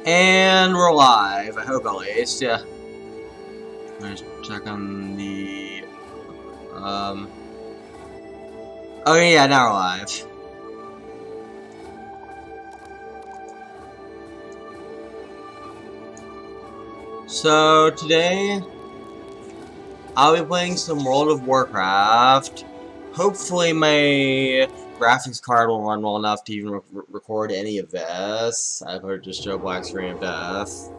And we're live, I hope at least, yeah. Let's check on the, okay, yeah, now we're live. So, today, I'll be playing some World of Warcraft. Hopefully my graphics card will run well enough to even record any of this. I've heard just show black screen of death.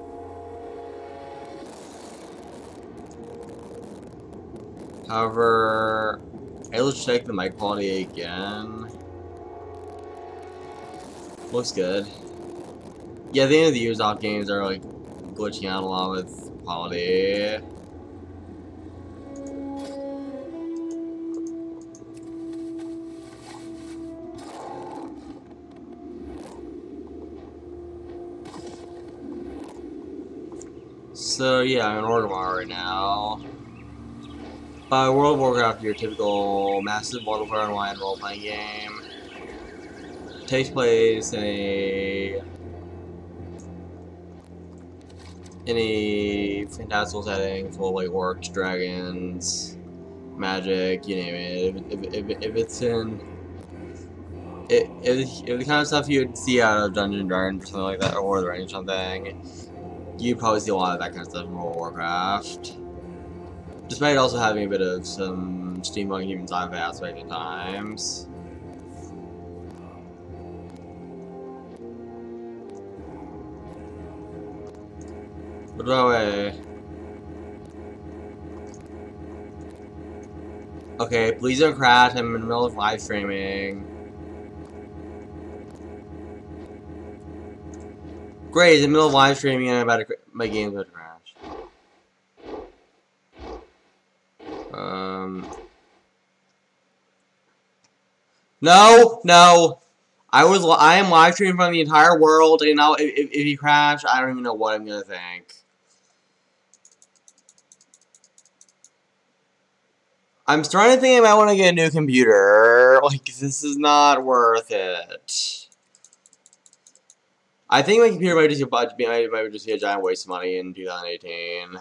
However, let's check the mic quality again. Looks good. Yeah, the end of the Ubisoft games are like glitching out a lot with quality. So yeah, I'm in Orgrimmar right now. World of Warcraft, your typical massive multiplayer online role-playing game. It takes place in a fantastical setting full of like orcs, dragons, magic, you name it. If it's in if the kind of stuff you'd see out of Dungeons and Dragons or something like that, or the Range or something, you'd probably see a lot of that kind of stuff in World of Warcraft. Despite also having a bit of some steampunk human sci-fi aspect at times. But by the way, okay, please don't crash. I'm in the middle of live streaming. Great, in the middle of live streaming and I'm about to my game's about to crash. No. I am live streaming from the entire world, and now if you crash, I don't even know what I'm gonna think. I'm starting to think I might want to get a new computer. Like, this is not worth it. I think my computer might just be a giant waste of money in 2018.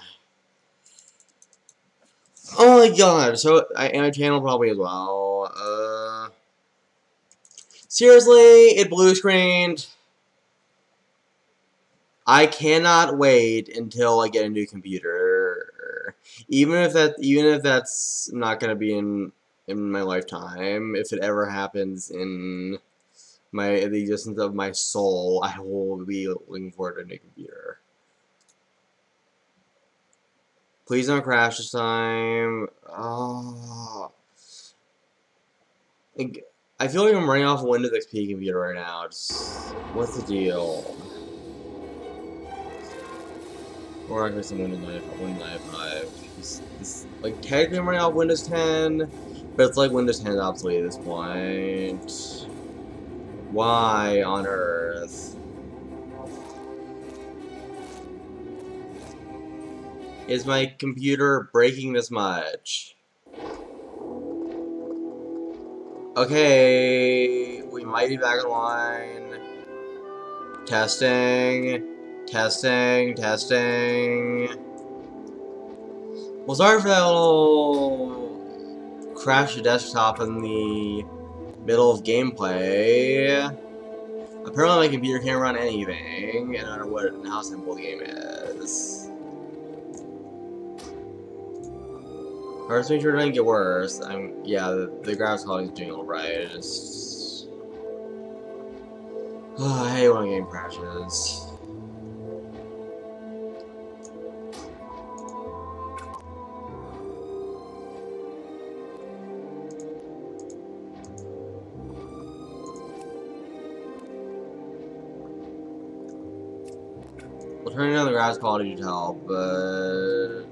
Oh my god, so, and my channel probably as well, seriously, it blue screened. I cannot wait until I get a new computer. Even if that's not gonna be in my lifetime, if it ever happens in the existence of my soul, I will be looking forward to a new computer. Please don't crash this time. Oh. I feel like I'm running off a Windows XP computer right now. What's the deal? Or I guess I'm Windows 95. Like, technically I'm running off Windows 10, but it's like Windows 10 is obsolete at this point. Why on earth? Is my computer breaking this much? Okay, we might be back online. Testing. Well, sorry for that little crash of desktop in the middle of gameplay. Apparently my computer can't run anything, and I don't know how simple the game is. First, make sure it doesn't get worse. Yeah, the graphics quality is doing alright. It just... I hate when a game crashes. We'll turn down the graphics quality to help, but...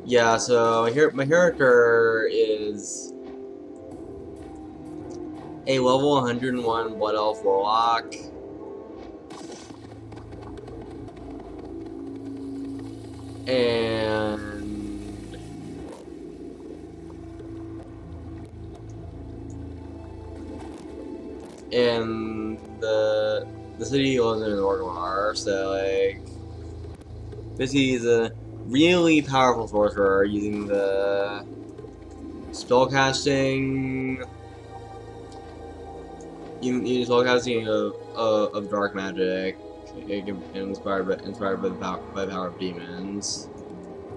yeah, so my character is a level 101 Blood Elf Warlock. And the the city wasn't in Orgrimmar, so like this is a really powerful sorcerer using the spellcasting. Using spellcasting of dark magic, inspired by the power of demons.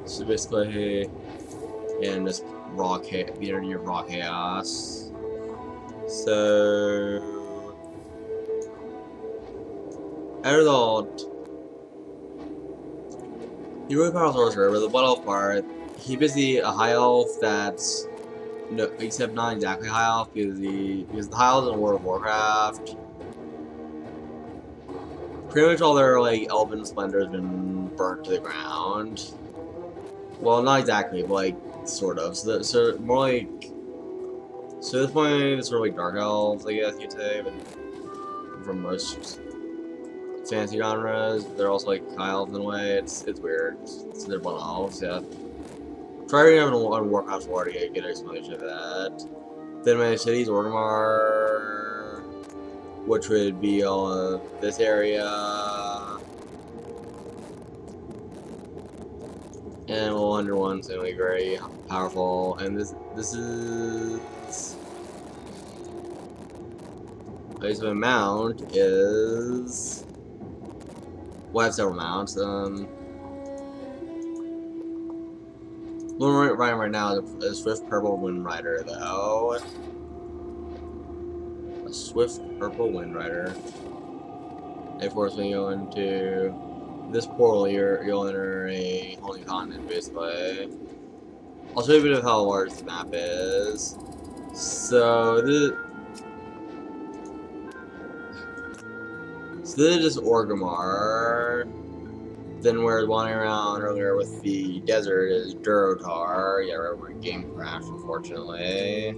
So basically, and just the energy of raw chaos. So, Erdold, he's really powerful sorcerer, but the blood elf part, he's basically a high elf that's no, except not exactly high elf because the high elves in World of Warcraft, pretty much all their like elven splendor has been burnt to the ground. Well, not exactly, but like sort of. So more like. So at this point, it's sort of like dark elves, I guess you'd say, but from most fantasy genres, they're also like high elves in a way. It's weird. So they're blood elves, yeah. Try reading on Warcraft War to get an explanation of that. Then my city's Orgrimmar, which would be all of this area. And well, under one's gonna be very powerful, and this is. Place of a mount is. Well, I have several mounts. The one we're riding right now is a swift purple wind rider, though. A swift purple wind rider. Of course, when you go into this portal, you'll enter a whole new continent, basically. I'll show you a bit of how large the map is. So this is just Orgrimmar. Then we're wandering around earlier with the desert is Durotar. Yeah, our game crashed, unfortunately.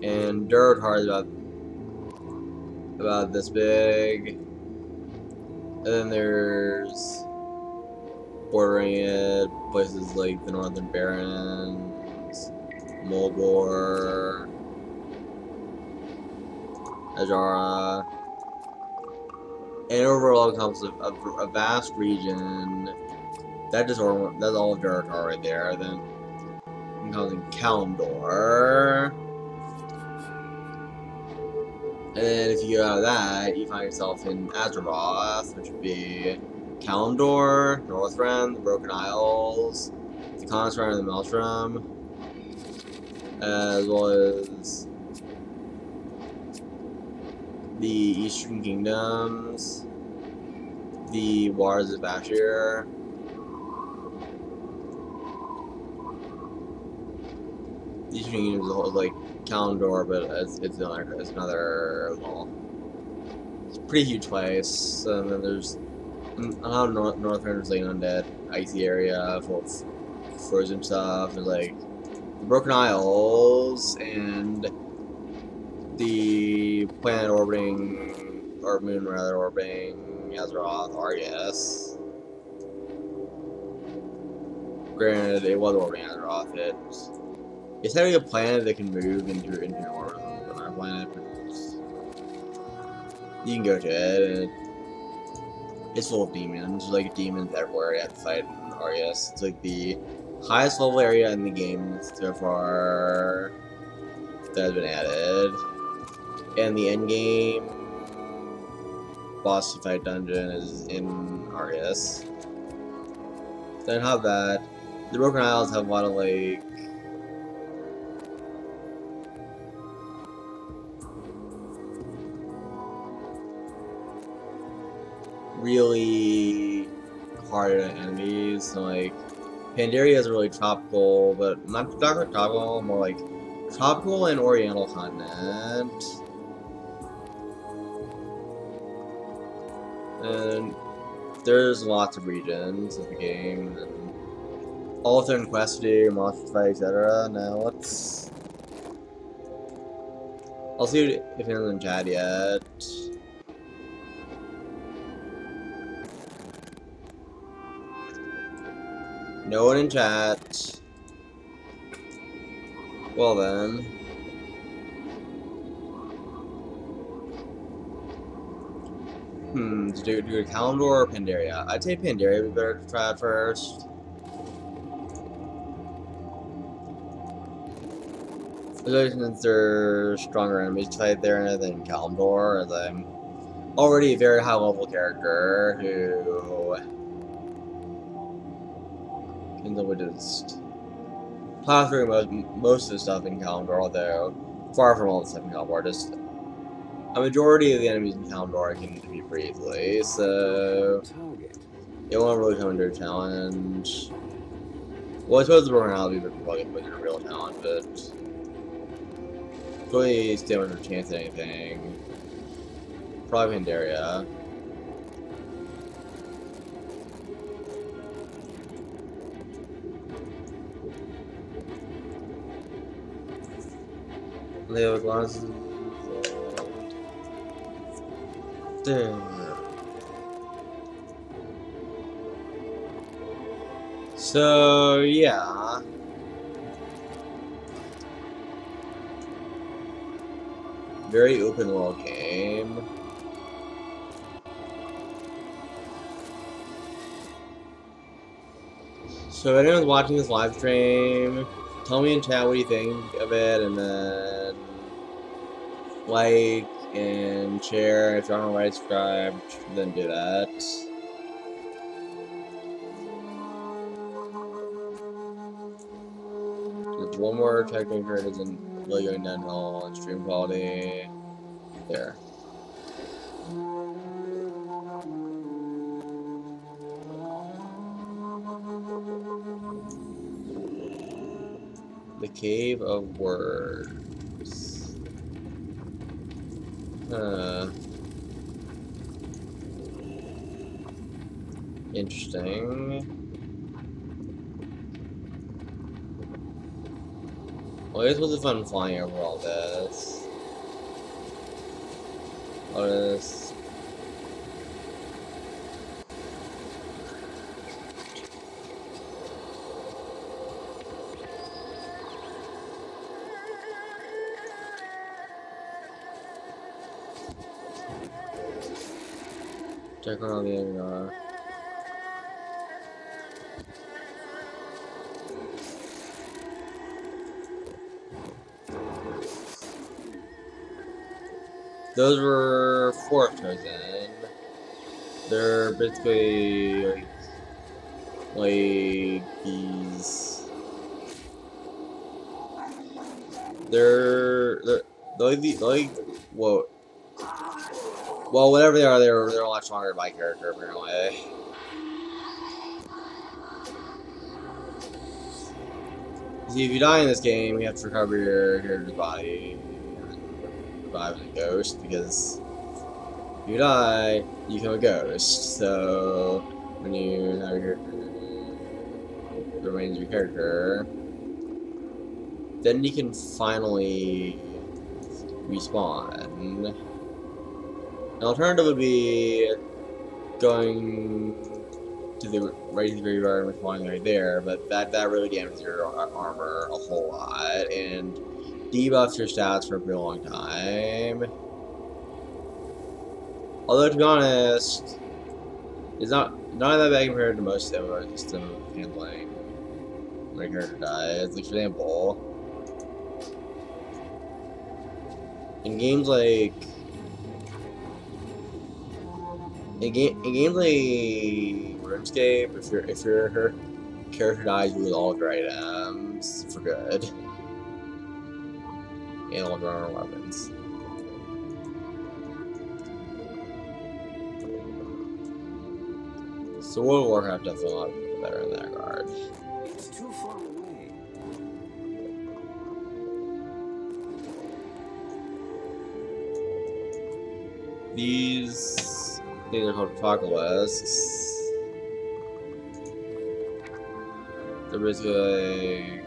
And Durotar is about this big. And then there's bordering it places like the Northern Barrens, Mulgore, Ajara, and overall it comes a vast region. That's all of Durotar right there. Then it comes in Kalimdor. And then if you go out of that, you find yourself in Azeroth, which would be Kalimdor, Northrend, the Broken Isles, the Constrand, and the Maelstrom, as well as the Eastern Kingdoms, the Waters of Bashir, the Eastern Kingdoms is like Kalimdor, but it's another well, it's a pretty huge place. And then there's Northern is like an undead, icy area full of frozen stuff. There's like the Broken Isles and the planet orbiting, or moon rather, orbiting Azeroth, Argus. Granted, it was orbiting Azeroth. It's having a planet that can move into orbit on our planet, but you can go to it, and it's full of demons. There's like demons everywhere you have to fight in Argus. It's like the highest level area in the game so far that has been added. And the end game boss fight dungeon is in Argus. Then have that. The Broken Isles have a lot of like really hard enemies. So like Pandaria is really tropical, but not tropical, more like tropical and oriental continent. And there's lots of regions of the game, and all different quests to do, monster fight, etc. Now let's. I'll see if anyone's in chat yet. No one in chat. Well then, do a Kalimdor or Pandaria? I'd say Pandaria would be better to try out first. Especially since they're stronger enemies to fight there than Kalimdor, as I'm already a very high level character who can deal with just plow through most of the stuff in Kalimdor, although far from all the stuff in Kalimdor. Just a majority of the enemies in Kalimdor I can defeat pretty easily, so it won't really come into a challenge. Well, I suppose the Romanality would probably put in a real challenge, but really still no chance at anything. Probably Pandaria. Leo glasses. There. So yeah. Very open world game. So if anyone's watching this live stream, tell me in chat what you think of it, and then like and share. If you're not already subscribed, then do that. There's one more technical card isn't really going downhill on stream quality. There. The Cave of Words. Interesting. Well, I guess it was fun flying over all this. All this. Check on all the other. Those were fourth chosen. They're basically like these. They're like whoa. Well, whatever they are, they're a lot stronger than my character apparently. See, if you die in this game, you have to recover your character's body and revive as a ghost, because if you die, you become a ghost. So when you have your the remains of your character, then you can finally respawn. An alternative would be going to the right graveyard and respawning right there, but that really damages your armor a whole lot and debuffs your stats for a pretty long time. Although to be honest, it's not that bad compared to most of our system of handling when a character dies. Like for example, in games like RuneScape, if your character dies, you lose all of your items for good, and all of your armor weapons. So World of Warcraft definitely a lot better in that regard. It's too far away. These things are called apocalypse. They're basically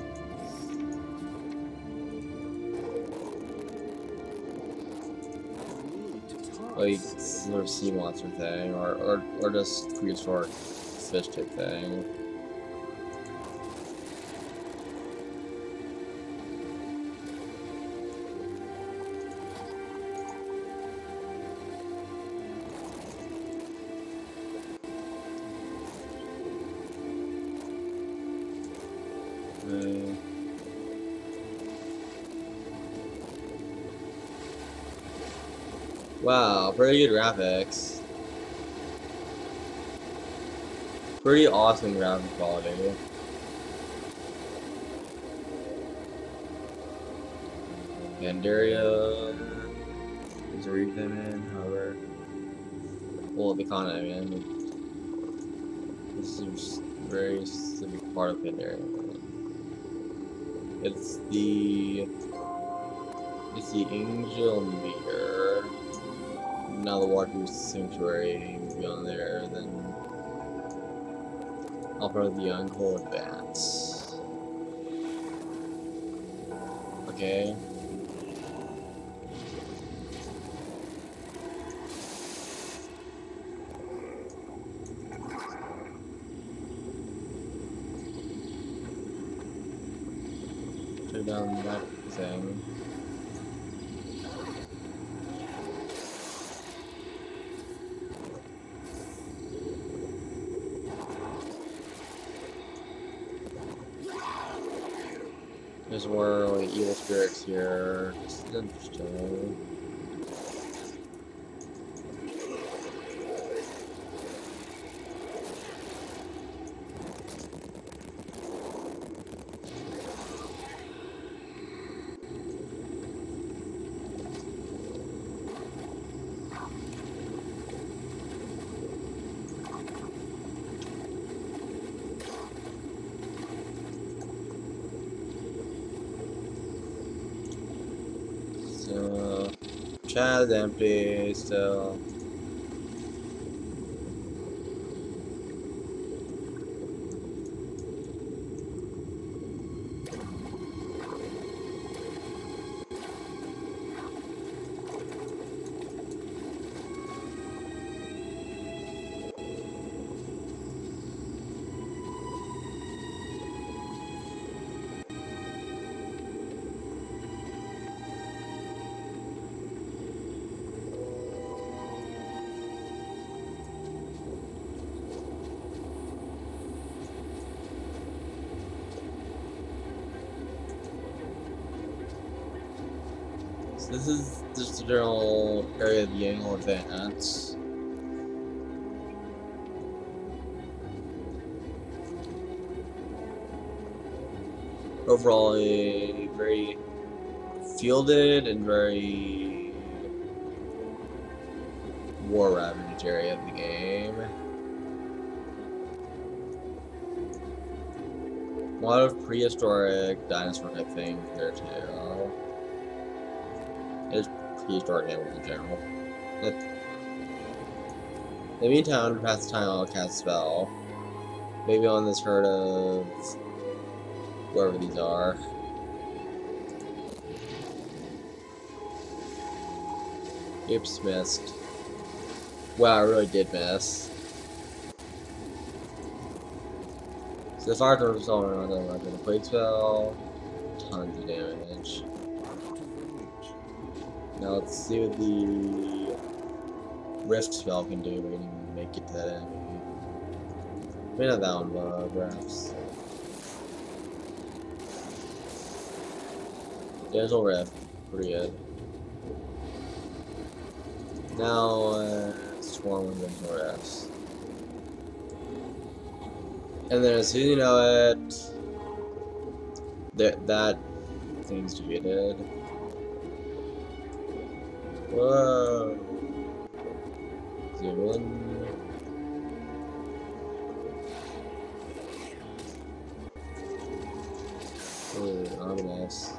like sort of sea monster thing, or just prehistoric fish type thing. Wow, pretty good graphics. Pretty awesome graphic quality. Pandaria is a repayment, however. Well, the continent, man. This is a very specific part of Pandaria. It's the angel meter. Now the water sanctuary beyond there, then I'll probably the uncold advance. Okay. Turn down that thing. There's more like evil spirits here. This is interesting. So, chat is empty still. So this is just the general area of the angle advance. Overall, a very fielded and very war ravaged area of the game. A lot of prehistoric dinosaur type things there too. It's prehistoric animals in general. In the meantime, to pass the time, I'll cast a spell. Maybe on this herd of wherever these are. Oops, missed. Wow, I really did miss. So the fire torch is all around them. I'm gonna quake spell. Tons of damage. Now let's see what the rift spell can do. We can make it to that enemy. Maybe not that one, but perhaps. There's a rift. Pretty good. Now, swarm with Warcraft. And then as soon as you know it, that thing's defeated. Whoa! Zoom in. Ooh, ominous.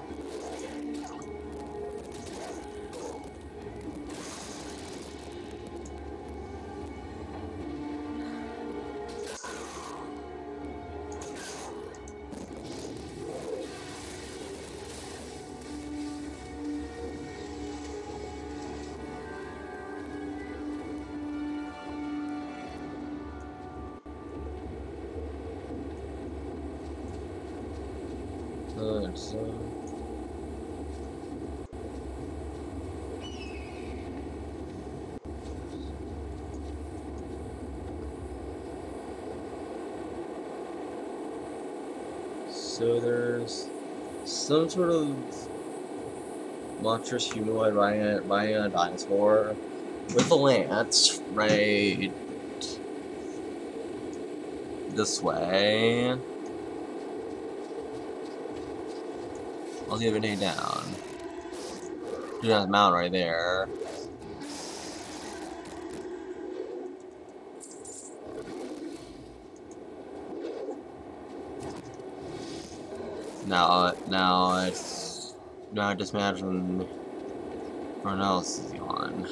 So there's some sort of monstrous humanoid riding a dinosaur. with a lance right this way. I'll see if I take it down. Do that mount right there. Now I just imagine everyone else is gone.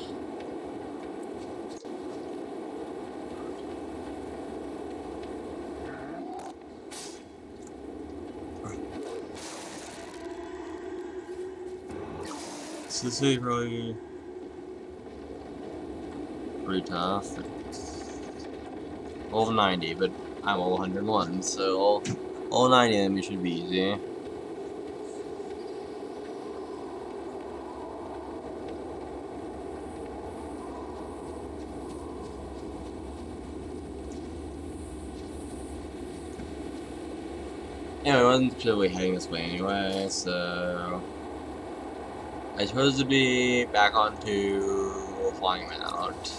So this is really pretty tough. It's level 90, but I'm level 101, so all 90 of them should be easy. Anyway, I wasn't particularly heading this way anyway, so I'm supposed to be back onto flying mount.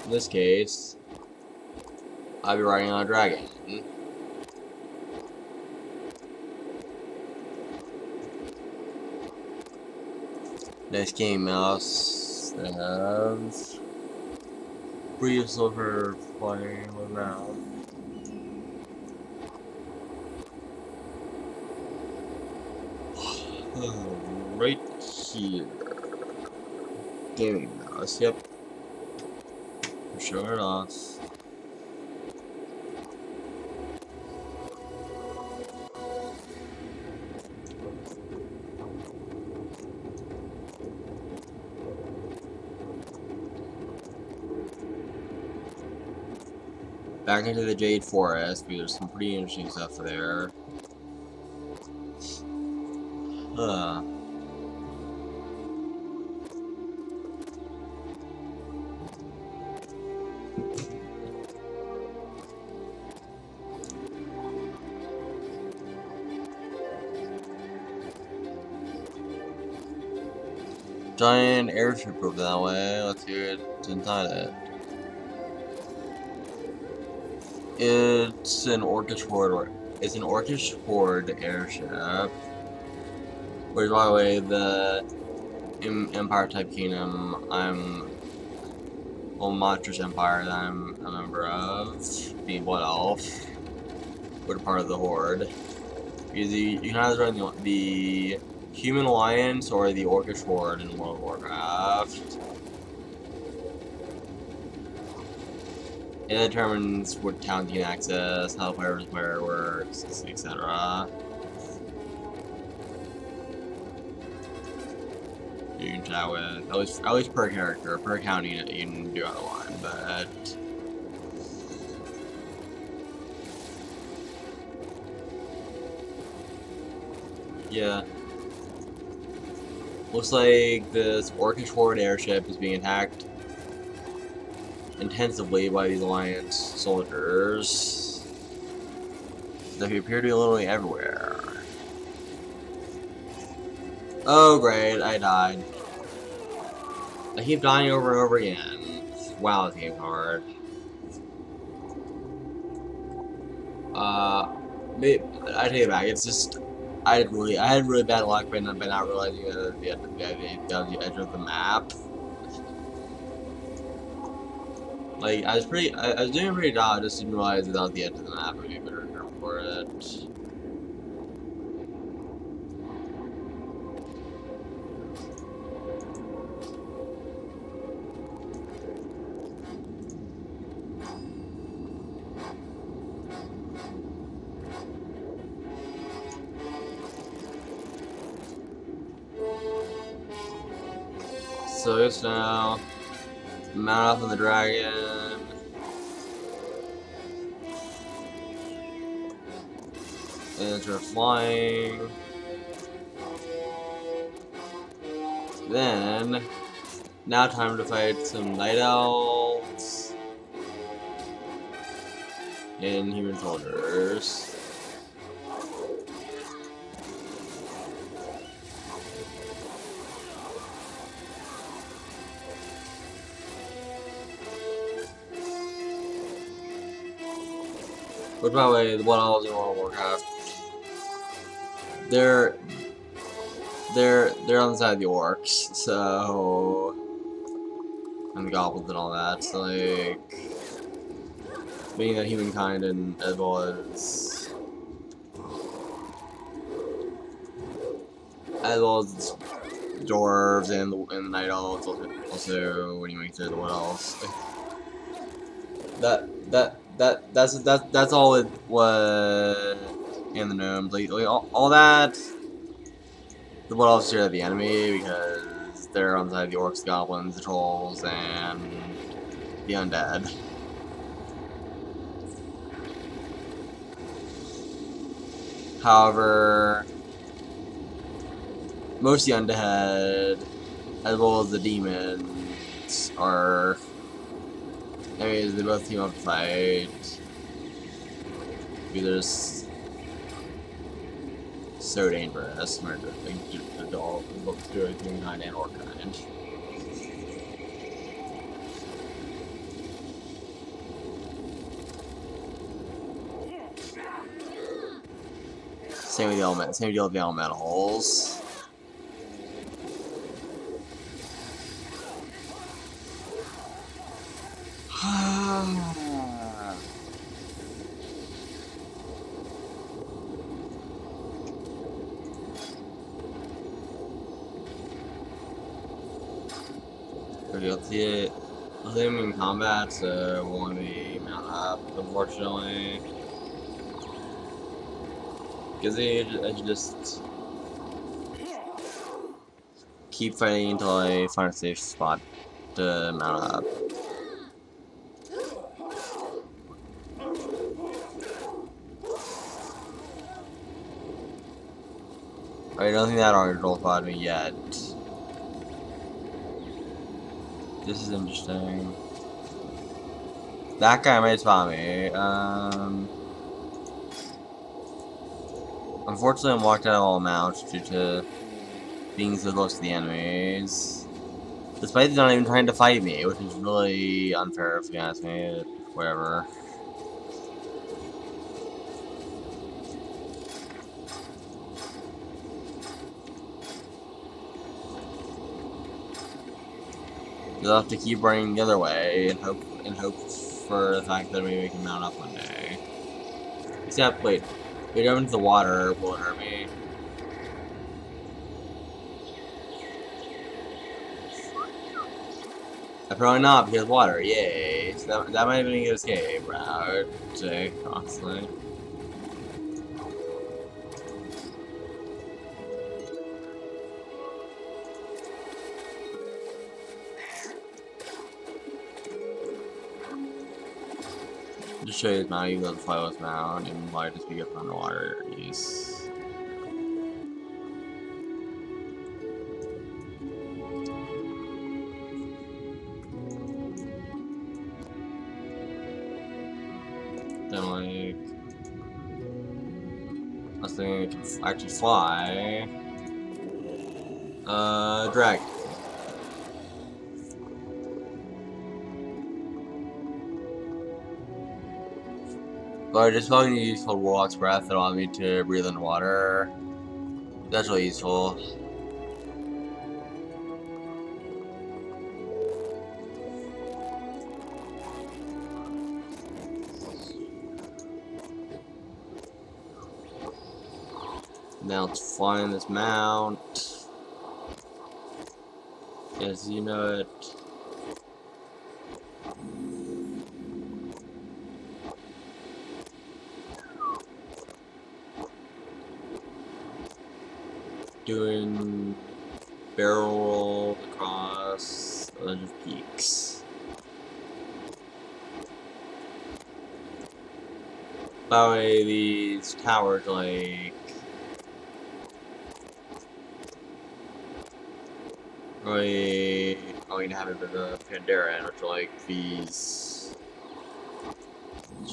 In this case, I'll be riding on a dragon. Nice game mouse they have. Pretty useful for flying around. Right here. Gaming mouse, yep. Show it off. Back into the Jade Forest, because there's some pretty interesting stuff there. Giant airship over that way. Let's see what's inside it. It's an orcish horde. It's an orcish horde airship. Which, by the way, the Empire type kingdom monstrous empire that I'm a member of, being Blood Elf, we're part of the horde. Because you can either join the Human Alliance or the Orcish Horde in World of Warcraft. It determines what towns you can access, how where it works, etc. You can chat with at least per character, per county you can do other one, but yeah. Looks like this Orcish Horde airship is being attacked intensively by these Alliance soldiers. They appear to be literally everywhere. Oh great, I died. I keep dying over and over again. Wow, this game's hard. I take it back. It's just I had really bad luck by not realizing that the edge of the map. Like I was doing a pretty good job. I just didn't realize without the edge of the map would be a better term for it. So it's now mount up on the dragon. And start flying. Then, now time to fight some night elves and human soldiers. Which, by the way, what I was in World of Warcraft, they're on the side of the orcs, so, and the goblins and all that. So like, being that humankind and as well as dwarves and the night elves, also when you make it, what else? That's all it was. And the gnomes, like all that. The what else are the enemy because they're on the side of the orcs, the goblins, the trolls, and the undead. However, most of the undead, as well as the demons, are enemies. They both team up to fight. Because so dangerous compared to like both humankind and orc kind. Same deal with the elementals. Let's see it. I think I'm in combat, so we'll only be mount up, unfortunately. Because I should just keep fighting until I find a safe spot to mount up. I don't think that orange roll spotted me yet. This is interesting. That guy might spot me. Unfortunately, I'm locked out of all mounts due to being so close to the enemies. Despite them not even trying to fight me, which is really unfair if you ask me. Whatever. You'll have to keep running the other way and hope for the fact that maybe we can mount up one day. Except, wait, if we go into the water, will it hurt me? Probably not because water, yay. So that might have been a good escape route, say, honestly. Just show you the mount, even though the flywheel's mount, and why just be up underwater use. Then, like, I was thinking it could actually fly. Drag. But I just felt like use called Warlock's Breath that allowed me to breathe underwater. That's really useful. Now let's fly in this mount. As you know it. Doing barrel roll across a bunch of peaks. By the way, these towers like really going to have a bit of a Pandaren, which are like these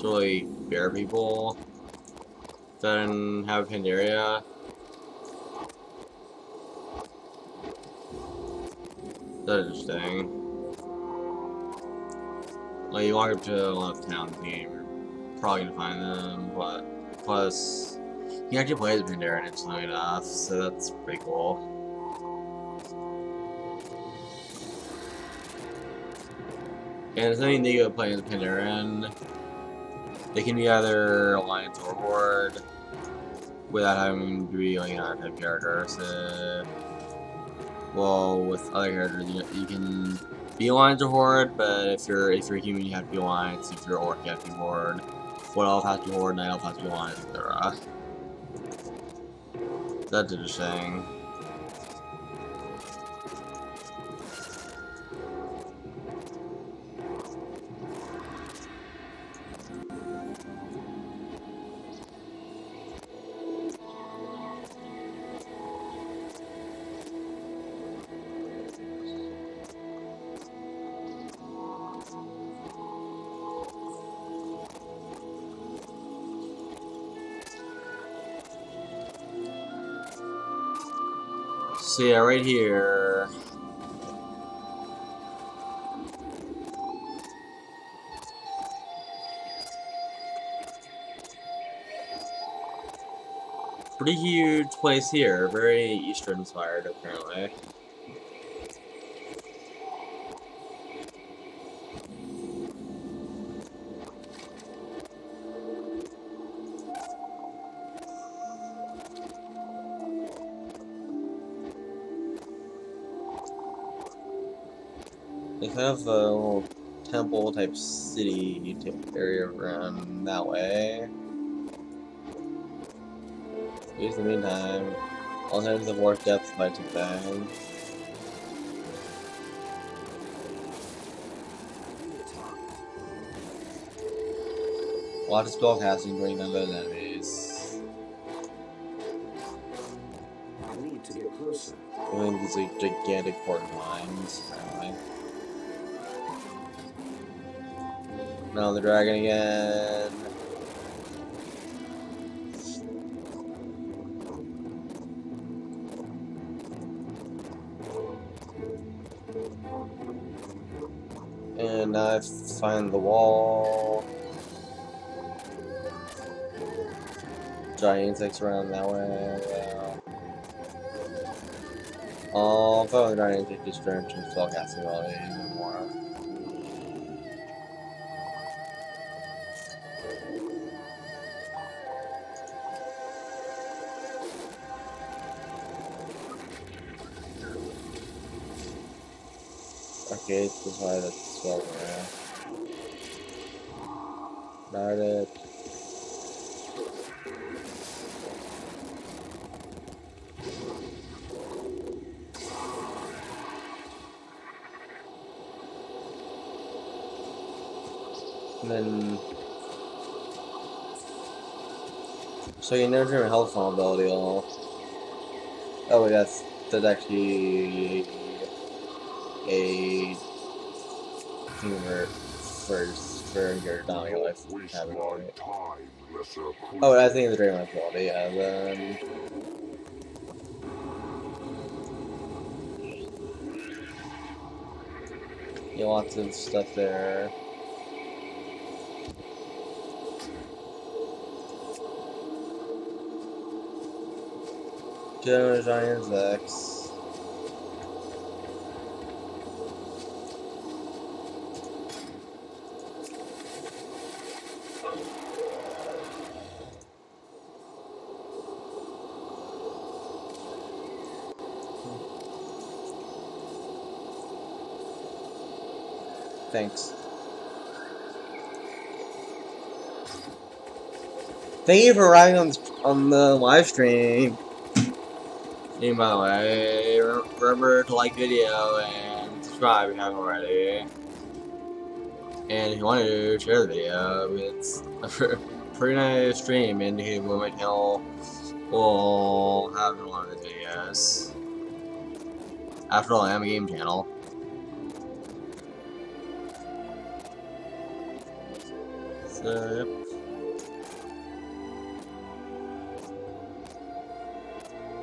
really bear people that have Pandaria. That's interesting. Like you walk up to a lot of towns in the game, probably gonna find them, but plus you can actually play as Pandaren instantly enough, so that's pretty cool. And it's something they go play as Pandaren. They can be either Alliance or Horde without having to be like another type character. So, well, with other characters, you can be Alliance or Horde, but if you're human, you have to be Alliance. If you're Orc, you have to be Horde. Wood Elf has to be Horde, Night Elf has to be Alliance, etc. That's interesting. So yeah, right here. Pretty huge place here, very Eastern inspired apparently. They kind of a little temple type city area around that way. At least in the meantime, all kinds of warp depth fights and things. Lots of spell casting during none of those enemies. I need to get closer. Doing these like gigantic port mines, apparently. Now the dragon again. And now I find the wall. Giant insects around that way. Yeah. Oh, if I was giant insect just turned to spellcasting ability even more. Okay, this is why that's spell there. Got it. And then, so you never turn a health vulnerability at all. Oh, wait, that's actually a thing for your dying life category. Oh, I think the drain life ability, yeah, then. Yeah, lots of stuff there. Giant X. Thanks. Thank you for arriving on the live stream. And by the way, remember to like video and subscribe if you haven't already. And if you want to share the video, it's a pretty nice stream indicating what my channel will have in a lot of the videos. After all, I am a game channel. So, yep.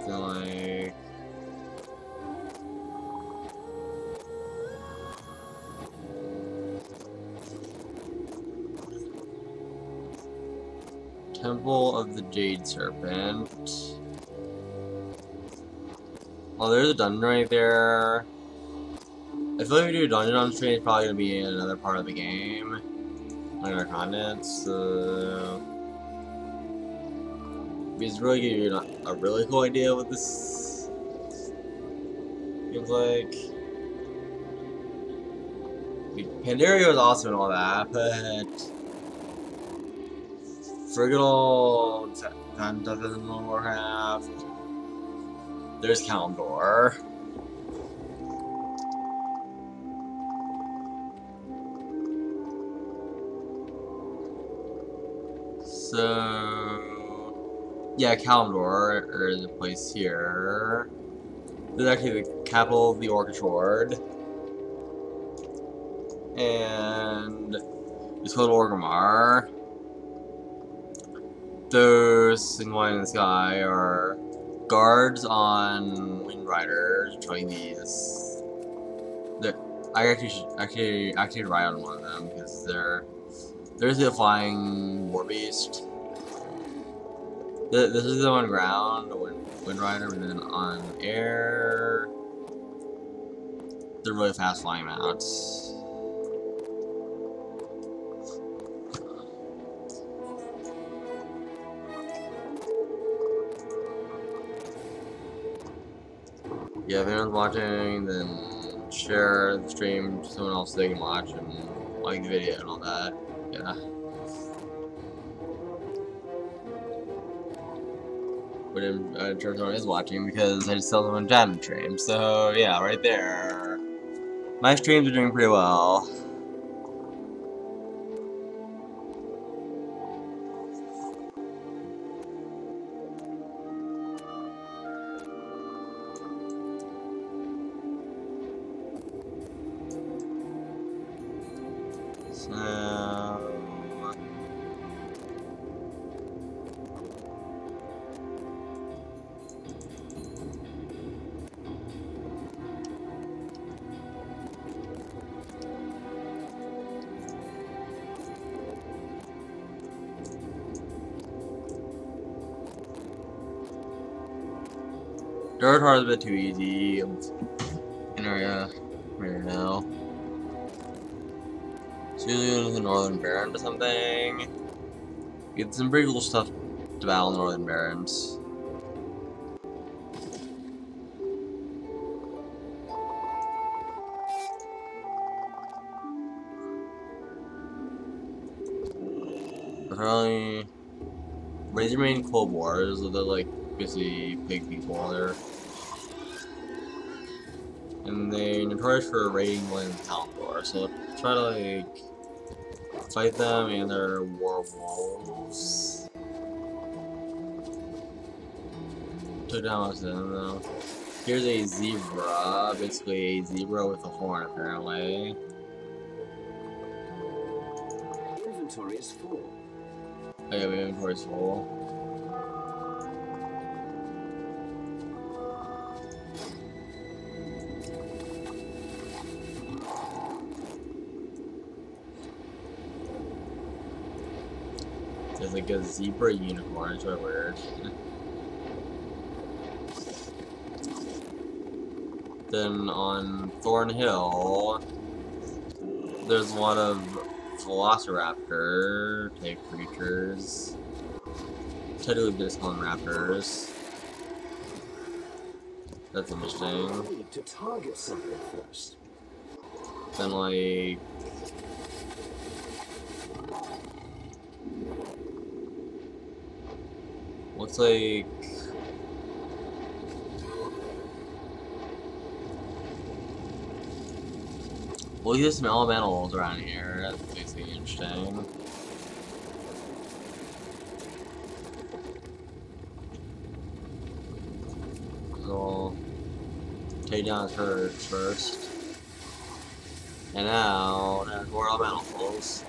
So, like... Temple of the Jade Serpent. Oh, there's a dungeon right there. I feel like if we do a dungeon on stream, it's probably gonna be in another part of the game. Like our continents. It's really giving you a really cool idea what this feels like. Pandaria is awesome and all that, but friggin' old time doesn't in Warcraft. There's Kalimdor. So yeah, Kalimdor, or the place here. This is actually the capital of the Orcish Horde. And it's called Orgrimmar. Those in line in the sky are guards on Wind Riders, showing these. I actually should ride on one of them because there's the flying war beast. This is the one on ground, the Wind Rider, and then on air, they're really fast flying mounts. Yeah, if anyone's watching, then share the stream to someone else so they can watch and like the video and all that. Yeah. But I'm sure someone is watching because I just saw someone chat stream. So yeah, right there. My streams are doing pretty well. Dirt Hard is a bit too easy in area right now. So usually go to the Northern Barrens or something. Get some pretty cool stuff to battle in the Northern Barrens. Apparently, Razormane Cold Wars, they're like basically pig people there. And they're notorious for raiding land in Kalimdor, so try to like fight them and their werewolves. Took down most of them though. Here's a zebra, basically a zebra with a horn apparently. Inventory is full. Oh yeah, my inventory's full. There's like a zebra unicorn, it's really weird. Then on Thornhill, there's a lot of velociraptor type creatures. Totally just call them raptors. That's interesting. I need to target something first. Then like looks like we'll use some elementals around here. That's basically interesting. So we'll take down the turrets first. And now there's more elementals.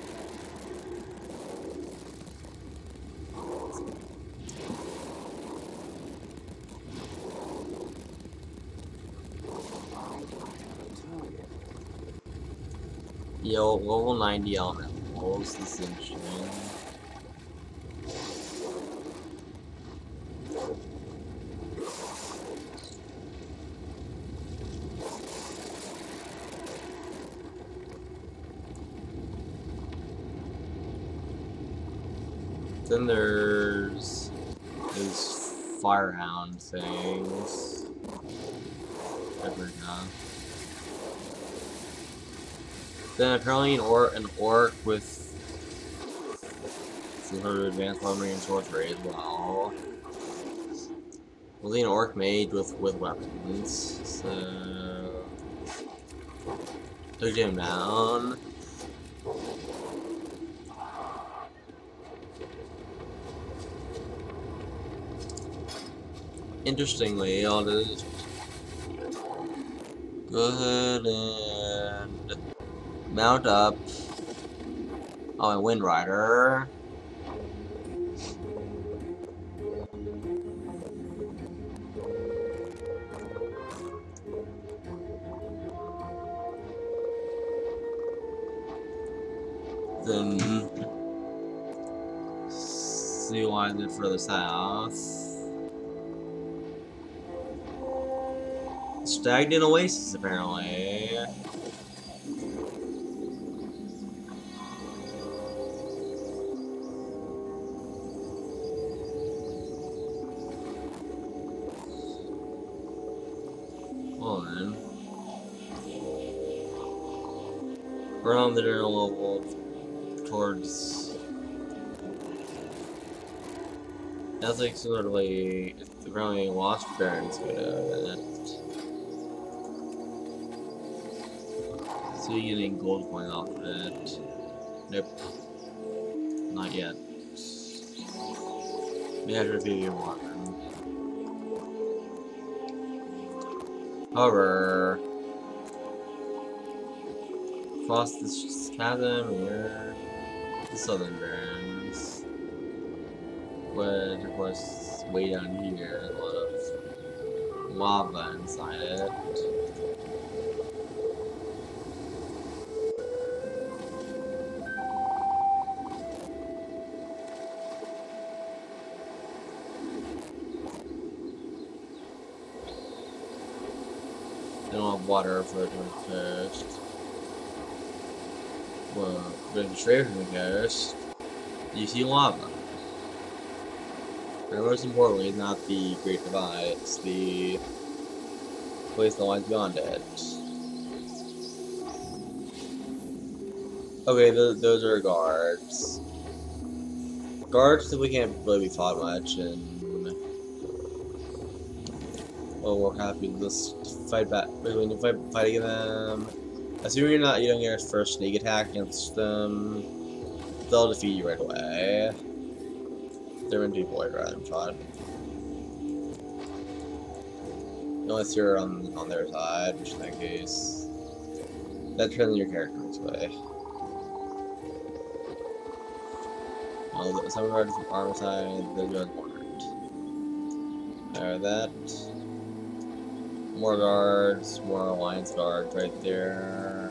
Yo, level 90 elementals. This is interesting. Then there's these firehound things. There we go. Then apparently an orc with some sort of advanced weaponry and sorcery as well. Well, an orc made with weapons, so took him down. Interestingly, I'll just go ahead and mount up on my Wind Rider. Then see why I did further south. Stagnant oasis, apparently. Well then, we're on the general level towards. That's like sort of like apparently lost Baron's good at it. So you're getting gold coin off of it. Nope. Not yet. We have to review your water. However, across this chasm near the southern barrens, which of course way down here, a lot of lava inside it. They don't have water for it to coast. Well, going straight from the coast, you see lava. But most importantly, it's not the Great Divide, it's the place that lies beyond it. Okay, those are guards. Guards simply can't really be fought much, and well, warcraft, you just fight back. When you fight against them, assuming you don't get a first sneak attack against them, they'll defeat you right away. They're meant to be void rather than shot. Unless you're on their side, which in that case, that turns your character this way. Some guards from armor side, the guards weren't. There, that. More guards, more alliance guards right there.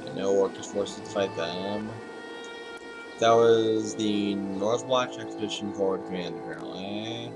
And no orcish forces to fight them. That was the Northwatch Expedition Forward Command, apparently.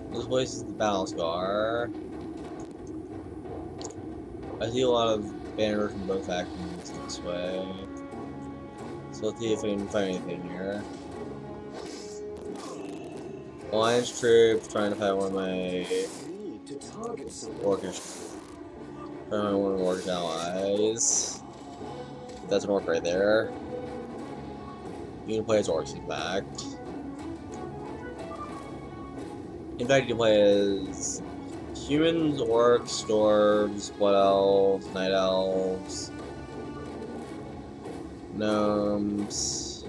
This place is the Battle Scar. I see a lot of banners from both factions this way. So let's see if we can find anything here. Alliance troops trying to fight one of my orcish allies. That's an orc right there. You can play as orcs, in fact. In fact, you can play as humans, orcs, dwarves, blood elves, night elves, gnomes,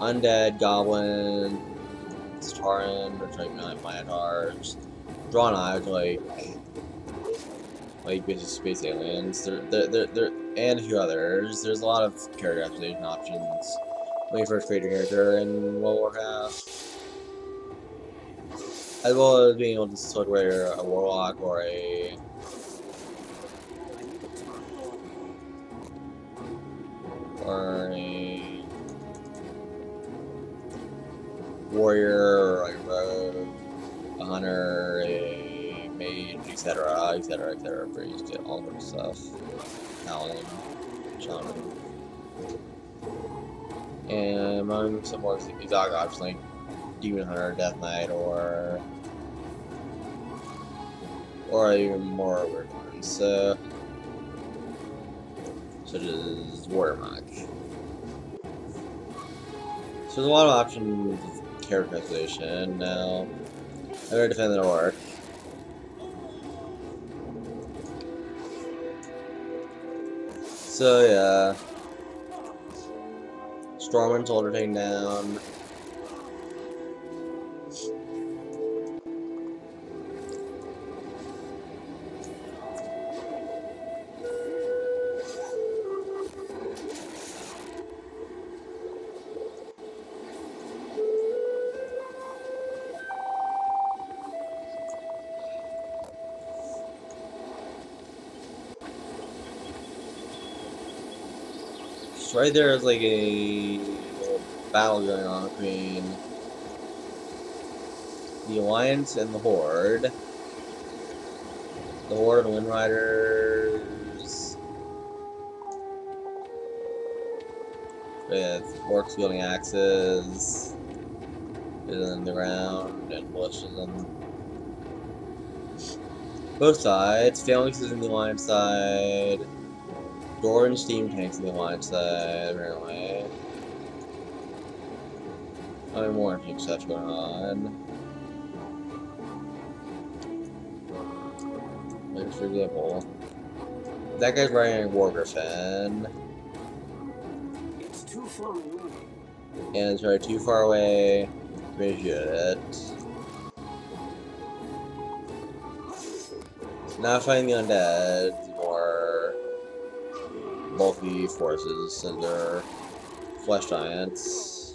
undead, goblins, Tauren, which like minotaurs, drawn eye, which like like basic space aliens. There, and a few others. There's a lot of character customization options when you first create your character in World of Warcraft, as well as being able to select whether a warlock or a warrior, or like a rogue, a hunter, a mage, etc., etc., etc. For you to get all sorts of stuff. Paladin, shaman, and among some more exotic options like demon hunter, death knight, or even more weird ones, such as warrior monk. So there's a lot of options of character customization. Now, I'm going to defend the orc. So yeah, Storm and Soldier taken down. So right there is like a little battle going on between the Alliance and the Horde. The Horde and Wind Riders with orcs wielding axes in the ground and bushes on both sides. Phalanxes in the Alliance side. Door and steam tanks on the Alliance side, apparently. Having more interesting stuff going on. Like, for example, that guy's riding a war griffin. It's too far away. And it's probably too far away to be it. Not fighting the undead, more bulky forces, and they're flesh giants.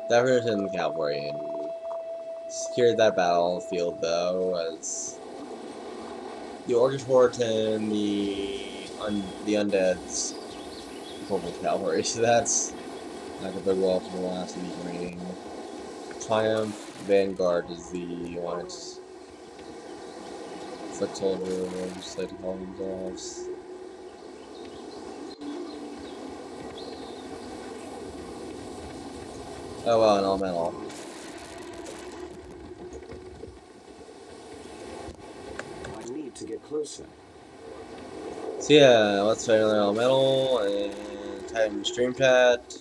That person in the cavalry and secured that battlefield though, as the orcish horde and the undead's purple cavalry. So that's not gonna bode well for the last week rating. Triumph Vanguard is the one. It's foot soldier, just like to call themselves. Oh well, an elemental. I need to get closer. So yeah, let's find another elemental and type in stream chat.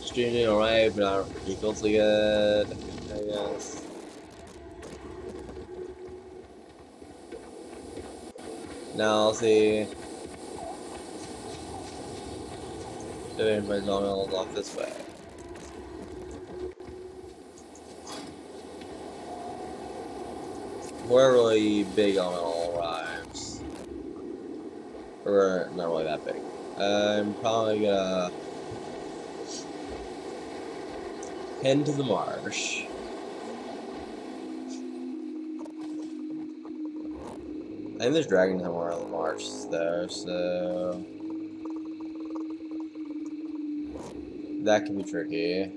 Stream doing alright, but not ridiculously good, I guess. Now I'll see if anybody's elementals off this way. Before a really big elemental arrives, or not really that big, I'm probably gonna head to the marsh. I think there's dragons somewhere on the marsh though, so that could be tricky.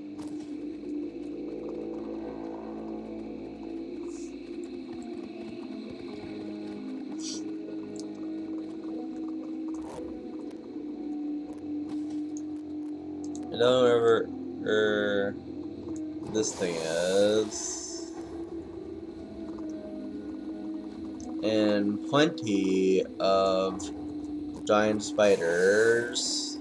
I don't remember where this thing is. And plenty of giant spiders.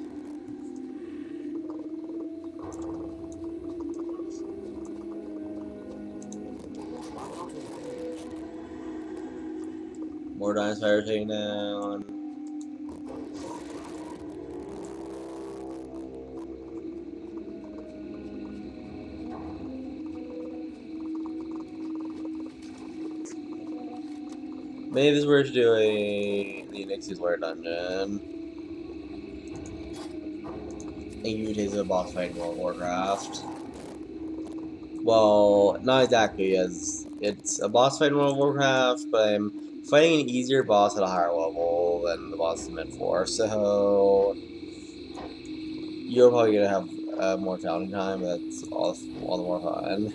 More dinosaur taken down. Maybe this is where to do the Nixie's Lair dungeon. And you take a boss fight in World of Warcraft. Well, not exactly, as it's a boss fight in World of Warcraft, but I'm fighting an easier boss at a higher level than the boss is meant for, so you're probably gonna have a more challenging time, but that's all the more fun.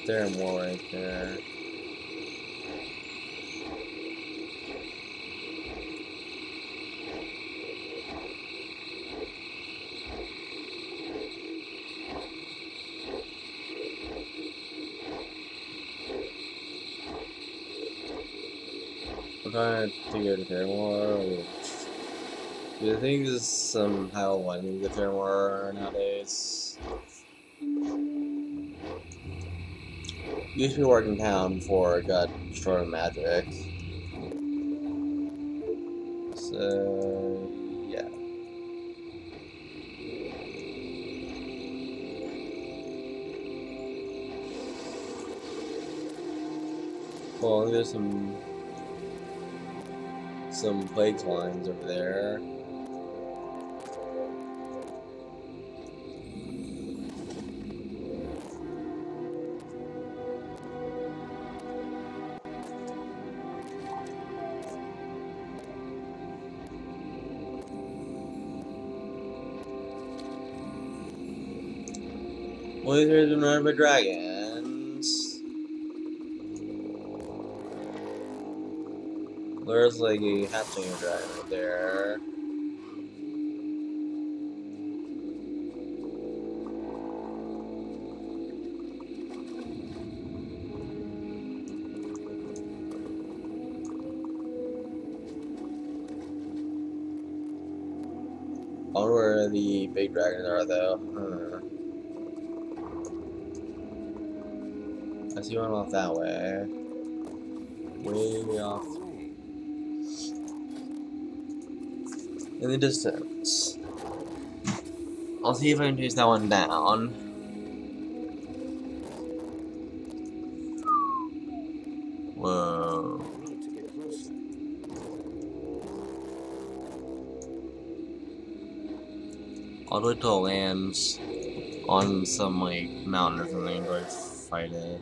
There are more right there. I'm trying to figure out if there are more. Do I think there's some how one you get there more nowadays? Used to be working town before it got destroyed with magic. So yeah. Well, there's some plague slimes over there. Well, these are been run by dragons. There's like a hatchling dragon right there. I wonder where the big dragons are, though. I see one off that way. Way off. In the distance. I'll see if I can chase that one down. Whoa. I'll wait till it lands on some like mountain or something and go fight it.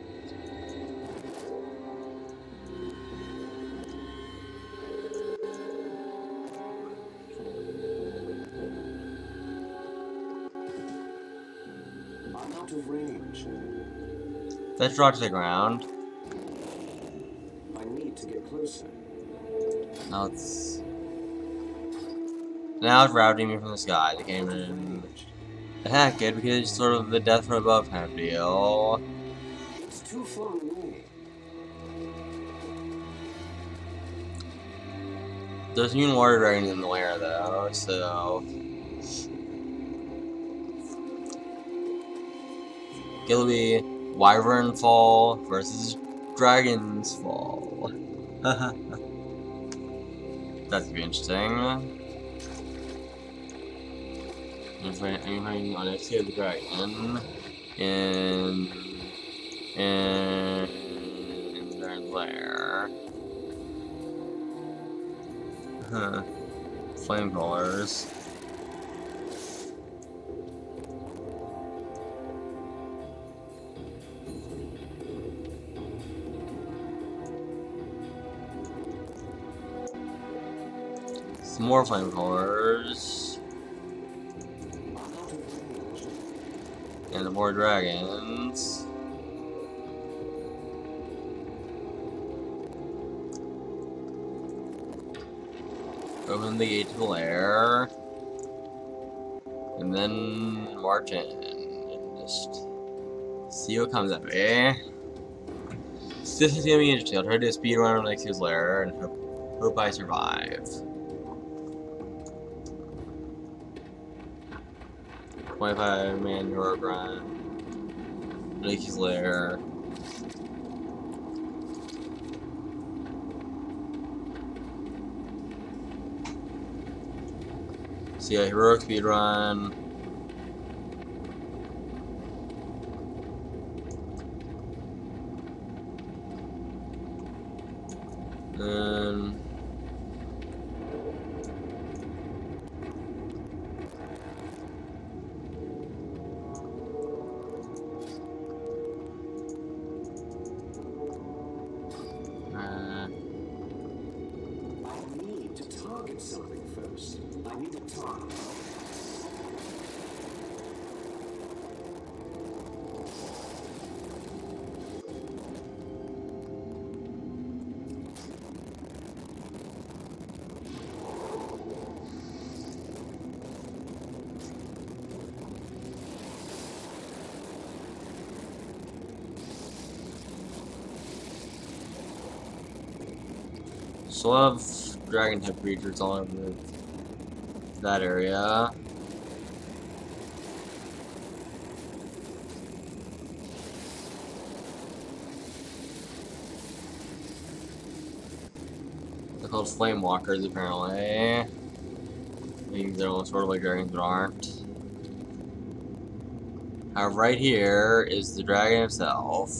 I'm out of range. Let's drop to the ground. I need to get closer. Now it's routing me from the sky. They came in attack it because it's sort of the death from above kind of deal. It's too far away. There's even water dragons in the lair though, so it'll be wyvernfall versus dragon's fall. That's gonna be interesting. I'm fighting on XP of the dragon in the dragon's lair. Flamethrowers. Some more flamethrowers. And more dragons. open the gate to the lair, and then march in and just see what comes of it. This is gonna be interesting. I'll try to do a speed run of next year's lair and hope I survive. 25-man heroic run. Nikki's lair. So yeah, heroic speed run. I need to target something first. I need to target. So I have dragon type creatures all over that area. They're called flame walkers apparently. Means they're sort of like dragons but aren't. However, right here is the dragon himself,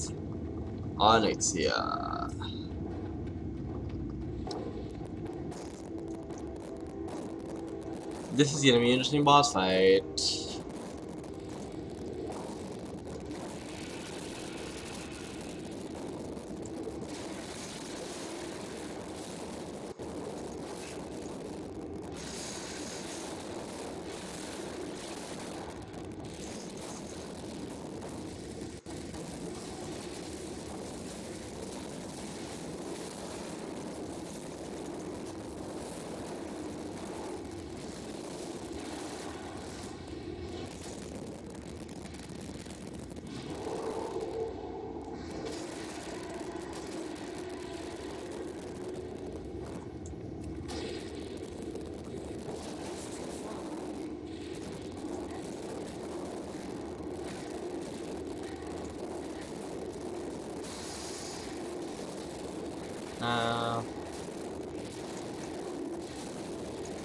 Onyxia. This is gonna be an interesting boss fight.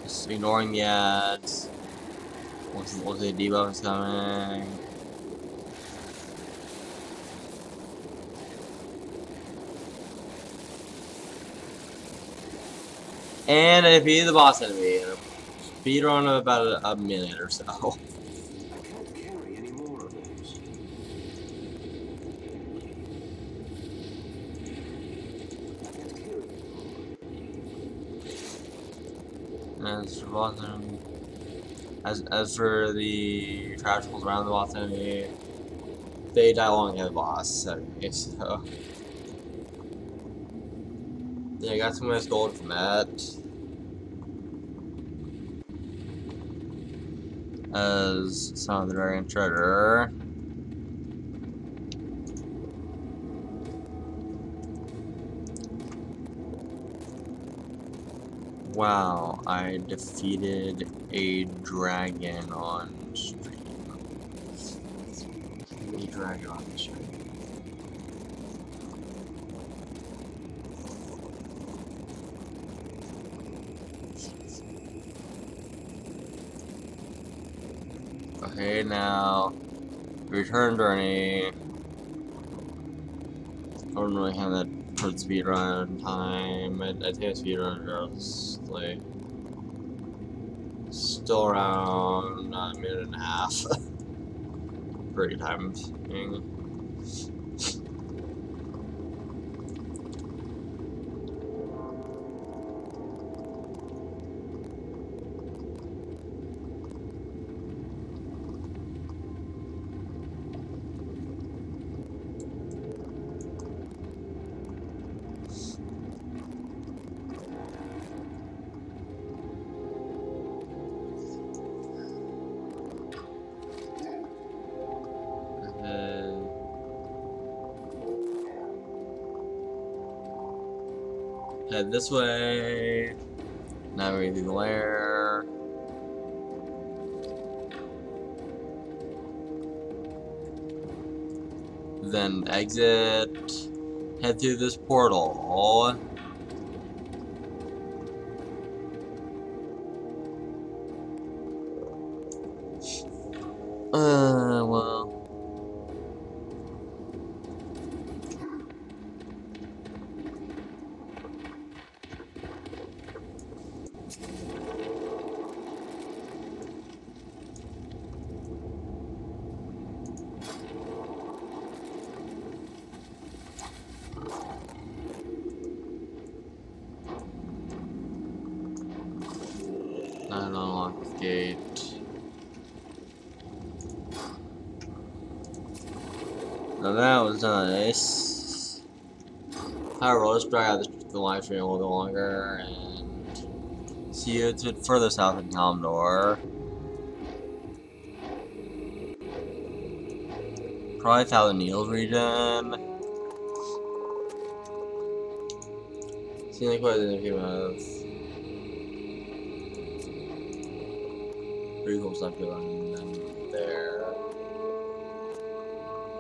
Just ignoring the ads. Once the debuff is coming. And I defeated the boss enemy in a speed run of about a minute or so. I can't carry any more of those. I can't carry anymore. As for the trashfuls around the boss enemy, they die along the boss enemy, so yeah, I got some nice gold from that. As some of the dragon treasure. Wow, I defeated a dragon on stream. A dragon on the stream. Okay, now return journey. I don't really have that towards speed run time. I think a speed run is like still around a minute and a half. Pretty time being. Head this way. Navigate through the lair. Then exit. Head through this portal. Well. I unlock this gate. Now that was nice. However, let's drag out the live stream a little bit longer and see you a bit further south in Commodore. Probably Thousand Needles region. Seems like quite a few minutes. Pretty cool stuff going on there.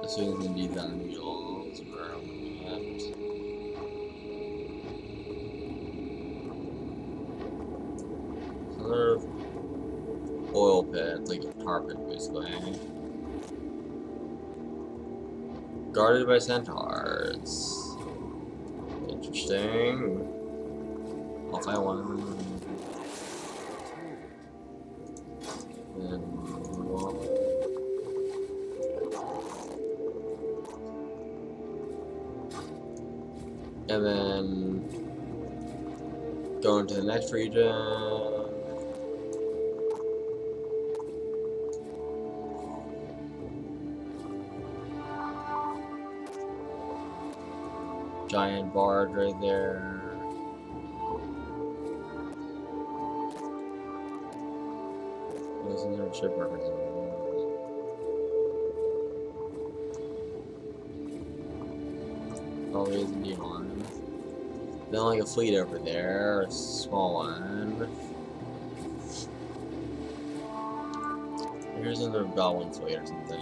Assuming indeed Thousand Needles where I'm at. Sort of oil pit, like a tar pit basically. Guarded by centaurs. Interesting. I'll find one. And then go into the next region. Giant barge right there. There's another ship represented. Probably is indeed one. Then like a fleet over there, a small one. Here's another goblin fleet or something.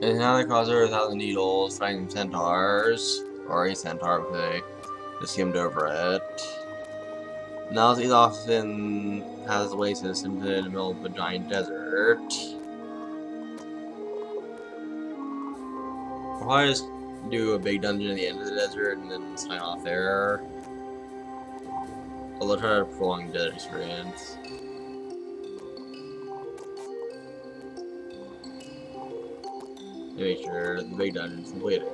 And now they cross over 1,000 needles, fighting centaurs, or a centaur because they just skimmed over it. Now he's often has a way system in the middle of a giant desert. I'll probably just do a big dungeon at the end of the desert and then sign off there. Although try to prolong the desert experience. Make sure the big dungeon's completed.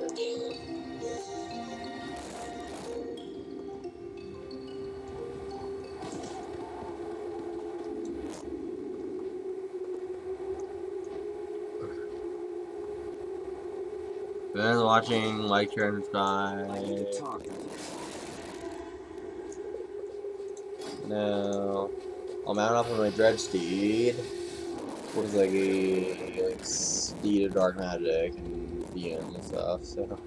Then watching, like, share, and subscribe. Now, I'll mount up on my dread steed. Looks like a steed of dark magic and DM and stuff, so.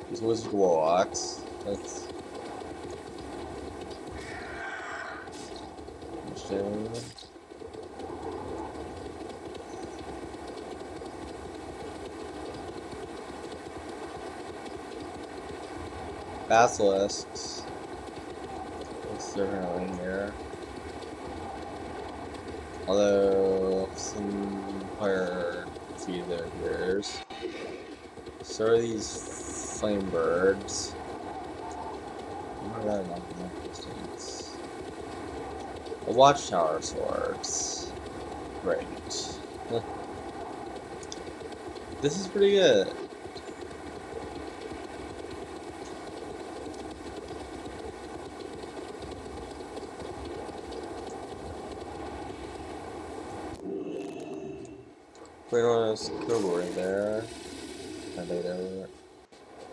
These wizard warlocks. That's interesting. basilisks. What's currently here? Although some fire feed their ears. So are these flame birds. Oh my god, not enough distance. A watchtower swords. Great. This is pretty good. Wait on this Kobo right there. And they there.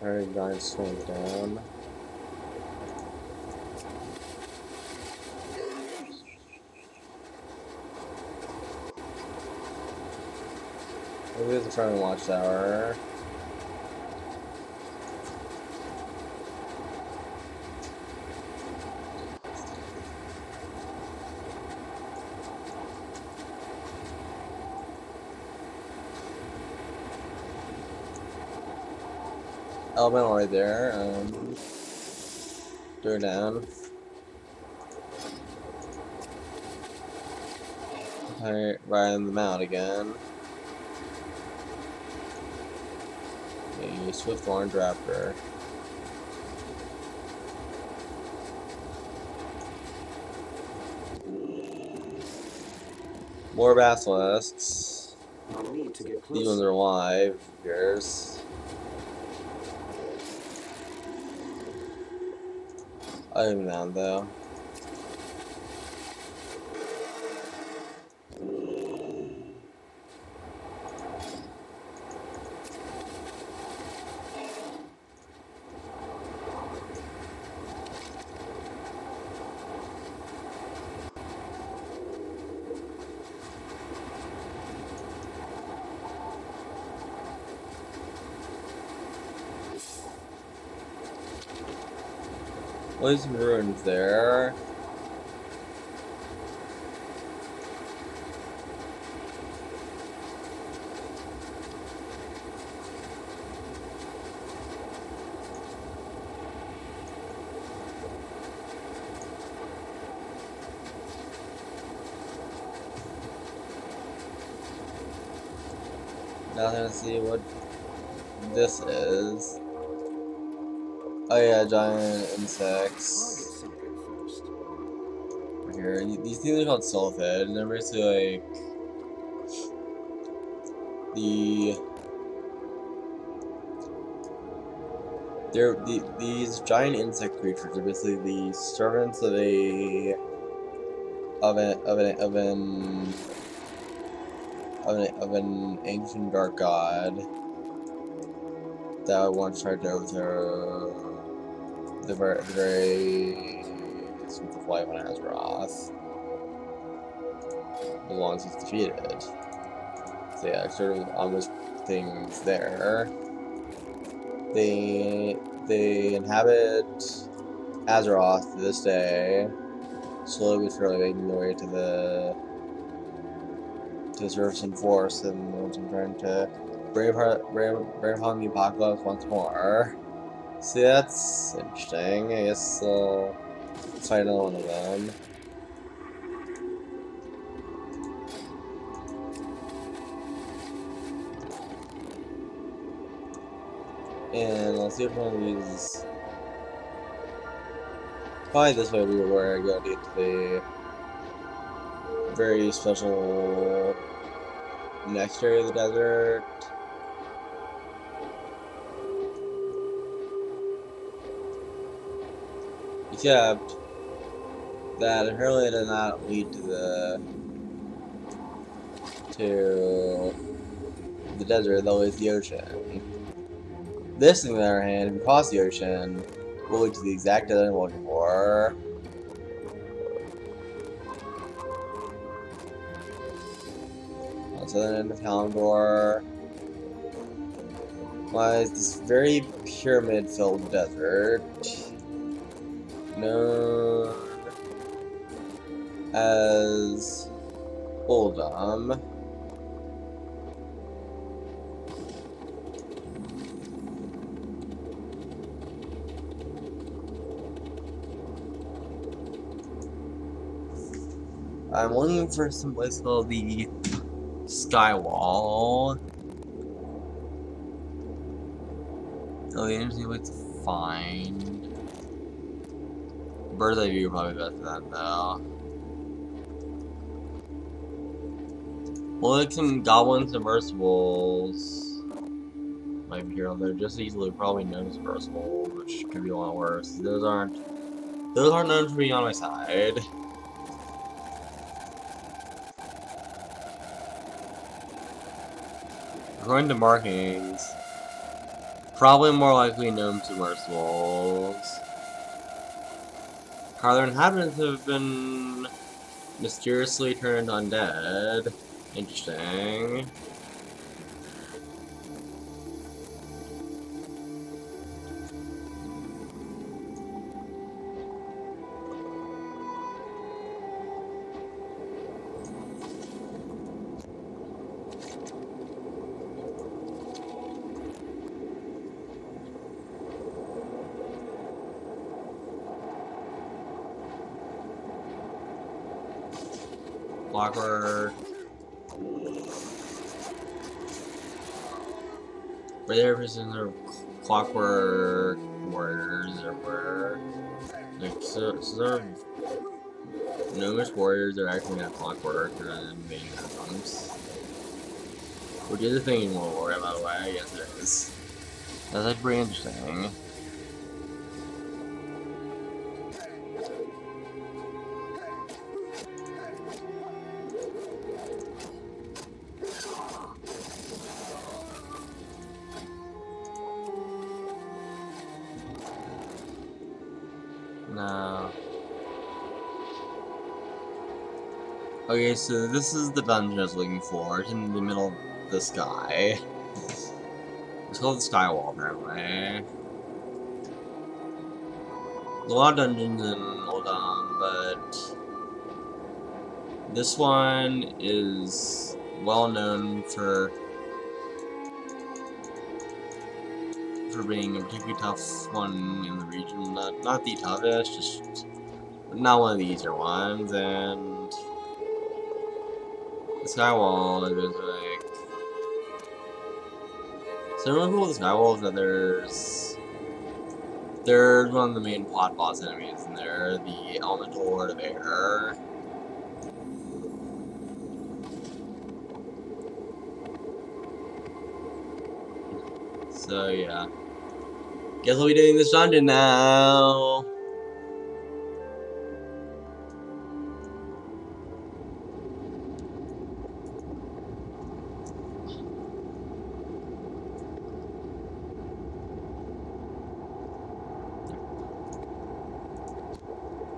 Alright, giant swing down. Maybe there's a front watchtower. Elemental right there. Throw down. Alright, riding them out again. A swift orange raptor. More basilisks. I'll need to get These ones closer. are alive. Here's. I'm down though. Well, there's some ruins there. Now let's see what this is. Oh yeah, giant insects. Target something first. Right here. These things are called sulfid, and they're basically like these giant insect creatures are basically the servants of an ancient dark god that once tried to overthrow the very essence of life on Azeroth, as long as he's defeated. So yeah, sort of almost things there. They inhabit Azeroth to this day, slowly but surely making their way to the surface and force, and I'm trying to brave upon the apocalypse once more. See, that's interesting. I guess I'll fight another one of them. And I'll see if one of these. Probably this way we were where I go to get to the very special next area of the desert. Except that apparently it does not lead to the desert, though it's the ocean. This, on the other hand, if you cross the ocean, will lead to the exact desert I'm looking for. On the southern end of Kalimdor lies this very pyramid-filled desert known as Uldum. I'm looking for some place called the Skywall. Oh, the interesting place to find. Bird's eye view probably best for that though. Well, like some goblin submersibles might be here on there just easily. Probably no submersibles, which could be a lot worse. Those aren't known to be on my side. According to markings, probably more likely gnome submersibles. How their inhabitants have been mysteriously turned undead. Interesting. Clockwork. Radiators are clockwork warriors everywhere. Like, sort of gnomish warriors are actually not clockwork rather than being monks. Which is a thing in World War, by the way. Yes, it is. That's like pretty interesting. No. Okay, so this is the dungeon I was looking for. It's in the middle of the sky. It's called the Skywall, apparently. There's a lot of dungeons in Oldham, but this one is well known for being a particularly tough one in the region. Not the toughest, just not one of the easier ones. And the Skywall is like, so really cool with the Skywall is that there's one of the main plot boss enemies in there, the Elemental Lord of Air. So yeah, guess we'll be doing this dungeon now.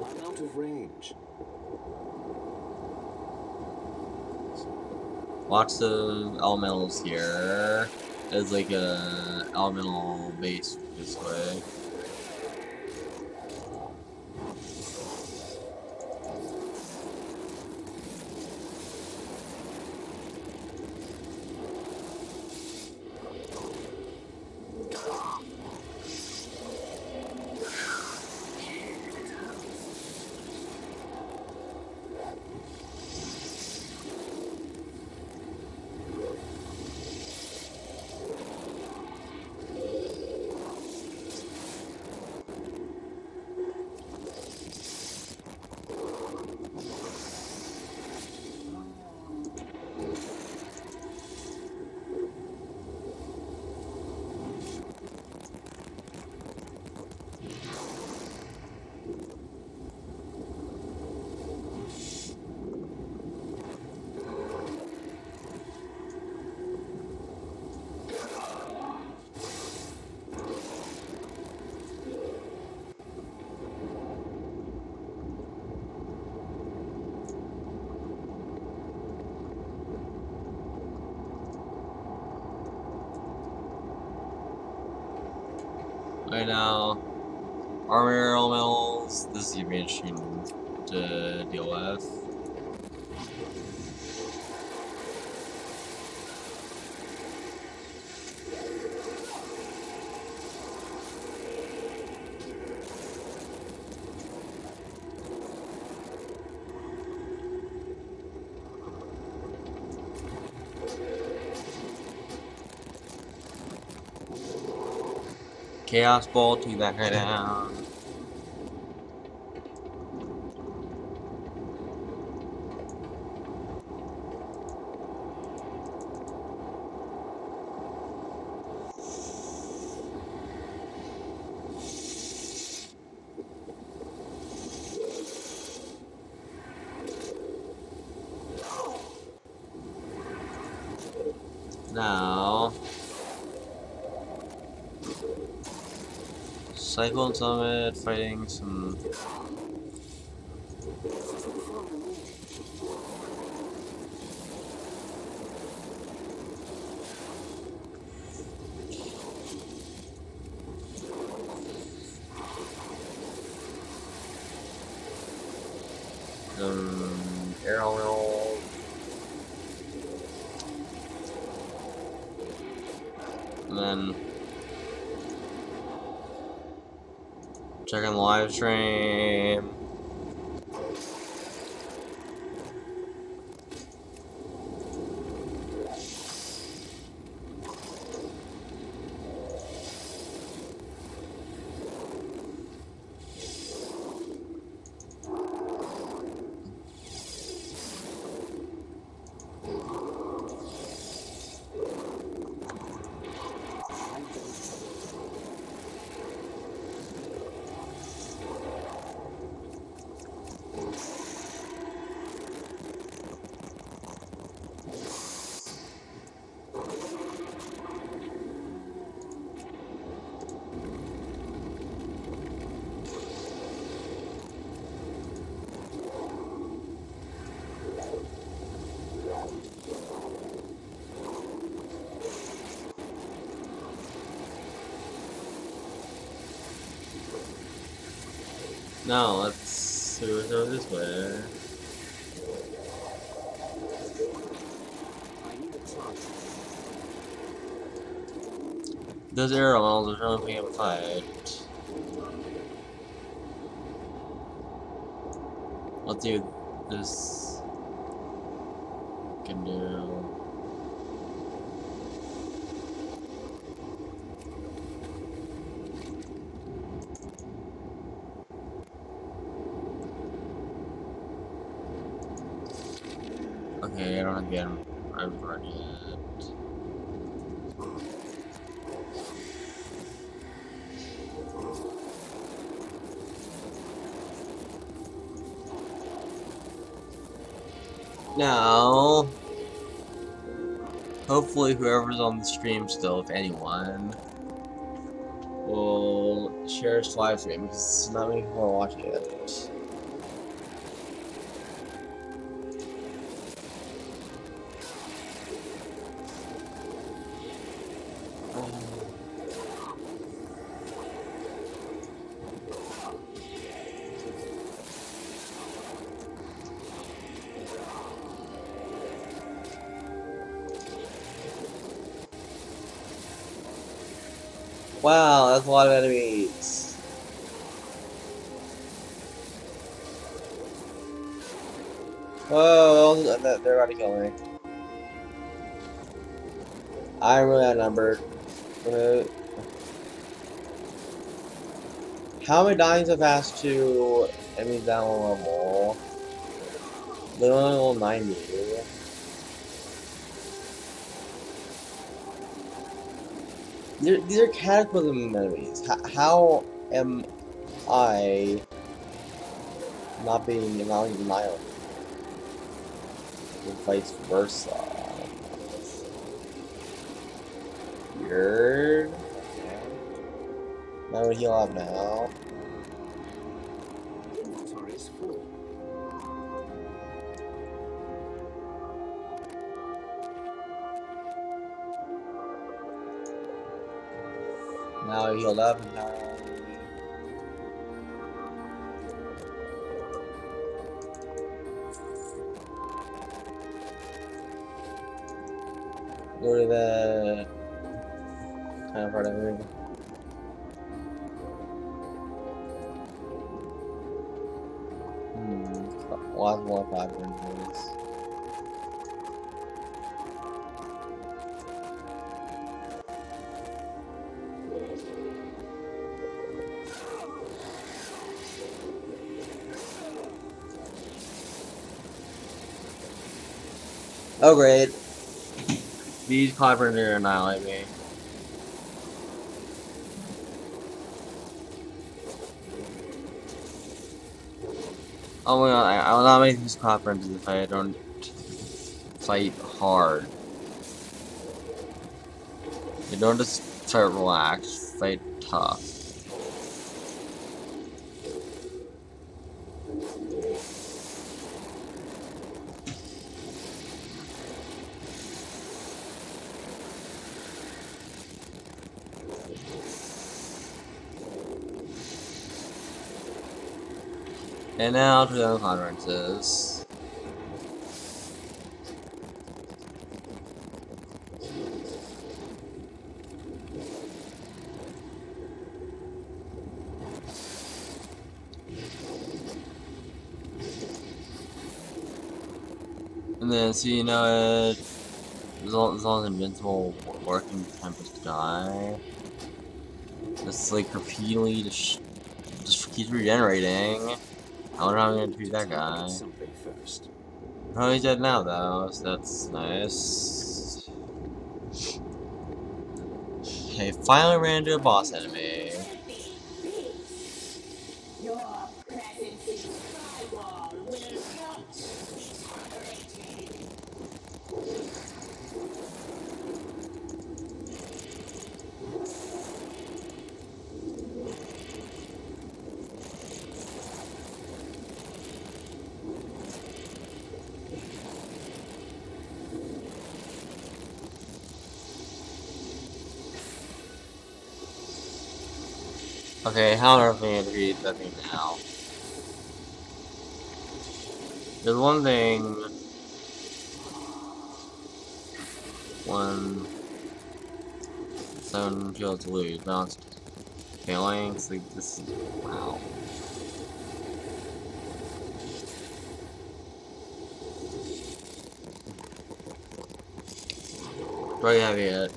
I'm out of range. Lots of elementals here. There's like a elemental base this way. Right now, armor elementals, this is gonna be interesting to deal with. Chaos Bolt, take that guy down. Now, Cyclone Summit fighting some. Arrow. And then checking the live stream. Now let's go this way. Those arrow models are really being able to fight. Let's see what this can do. Okay, I don't have to get him. I'm ready yet. Now, hopefully whoever's on the stream still, if anyone, will share his live stream because not many people are watching it. Wow, that's a lot of enemies. Whoa, they're about to kill me. I'm really outnumbered. How am I dying so fast to enemies down level? They're only level 90. These are cataclysm enemies. How am I not being annihilated? Or vice versa. Weird. Now we heal up now. Inventory is full. Now we healed up and now go to the kind of part of it. Last one 5 inches. Oh great. These clobbers are annihilate me. Oh my god, I will not make these clobbers if I don't fight hard. You don't just fight relaxed, fight tough. And now to the conferences. And then, so you know it, as long as invincible working tempest die, just like repeatedly just keeps regenerating. I wonder how I'm gonna defeat that guy. Something first. Oh, he's dead now though, so that's nice. Okay, finally ran into a boss enemy. Your presence in Skywall will not be tolerated. Okay, how on earth am I gonna defeat that thing now? There's one thing. When someone feels to lose, now it's failing. It's like this. Wow. Do I have it?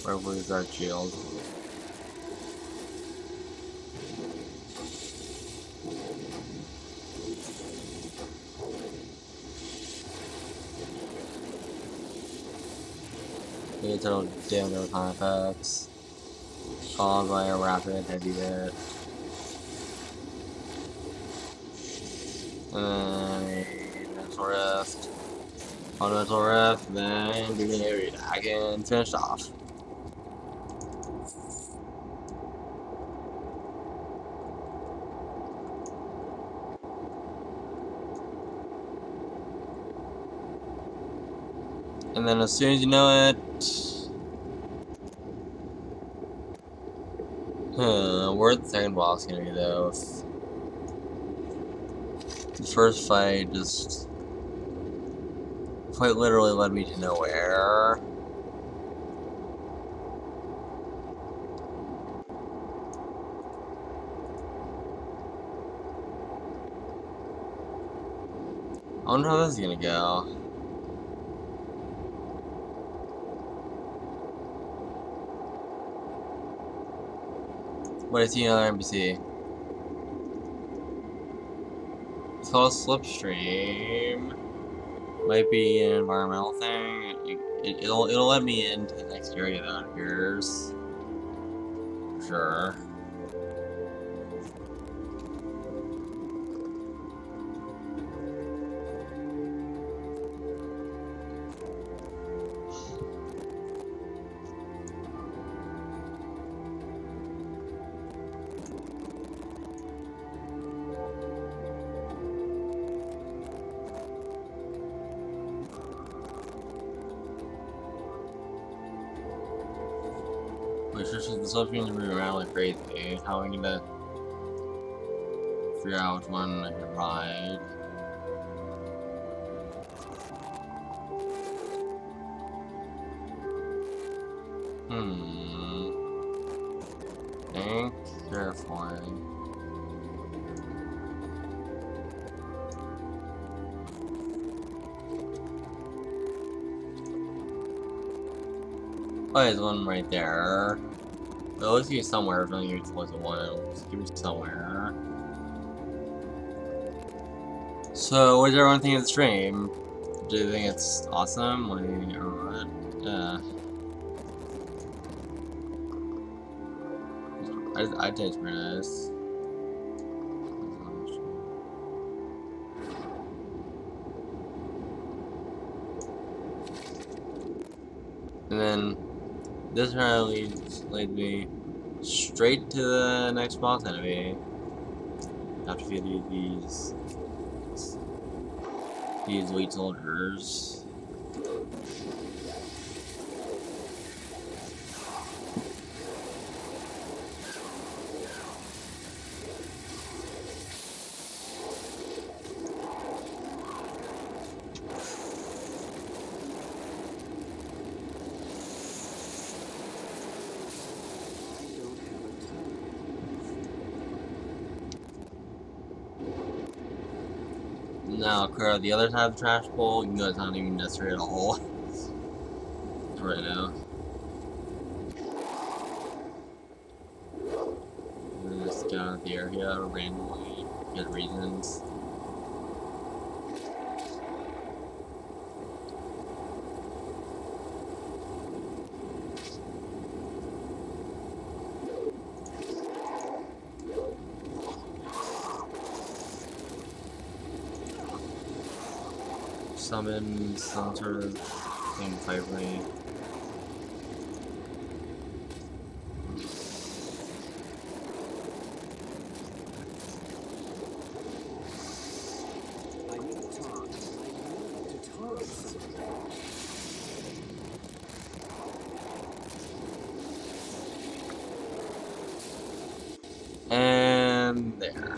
Where was our shield? It's a damn no time effects. Followed by a rapid heavy hit. And then mental rift. On mental rift, then do the area attack and finish off. And then as soon as you know it, where's the second boss gonna be though? The first fight just quite literally led me to nowhere. I wonder how this is gonna go. What, I see another NPC. It's called Slipstream. Might be an environmental thing. It'll let me into the next area that appears. For sure. This whole thing's moving around like crazy. How am I gonna figure out which one I can ride? Think carefully. Oh, there's one right there. Well, let's give you somewhere. If I don't give you towards the one, just give me somewhere. So, what does everyone think of the stream? Do you think it's awesome? Like, or what? I'd say it's pretty nice. And then this round leads me straight to the next boss enemy. Have to defeat these elite soldiers. Now, clear out the other side of the trash bowl. You know it's not even necessary at all. Right now. Just get out of the area randomly, good reasons. Summon some sort of thing playfully. And there.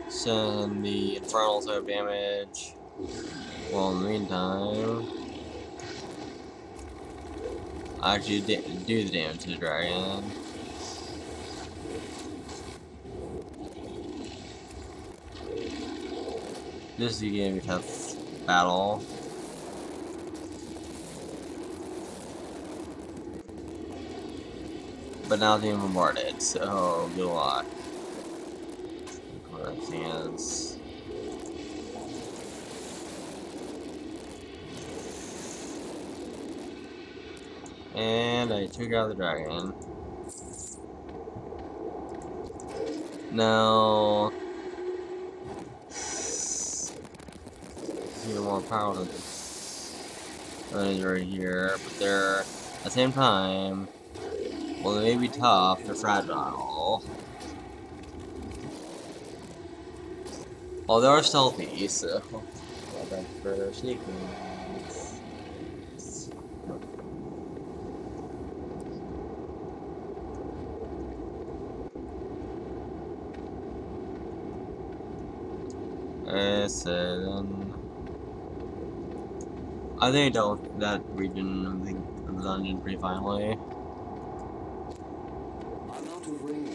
Send the infernals have damage. Well, in the meantime, I actually do the damage to the dragon. This is gonna be a tough battle. But now it's being bombarded, so good luck. Hands. And I took out the dragon. Now, even more powerful than is right here, but they're at the same time. Well, they may be tough. They're fragile. Well, they are stealthy, so that's for sneaking. Then I think I dealt with that region of the dungeon pretty finally. I'm out of range.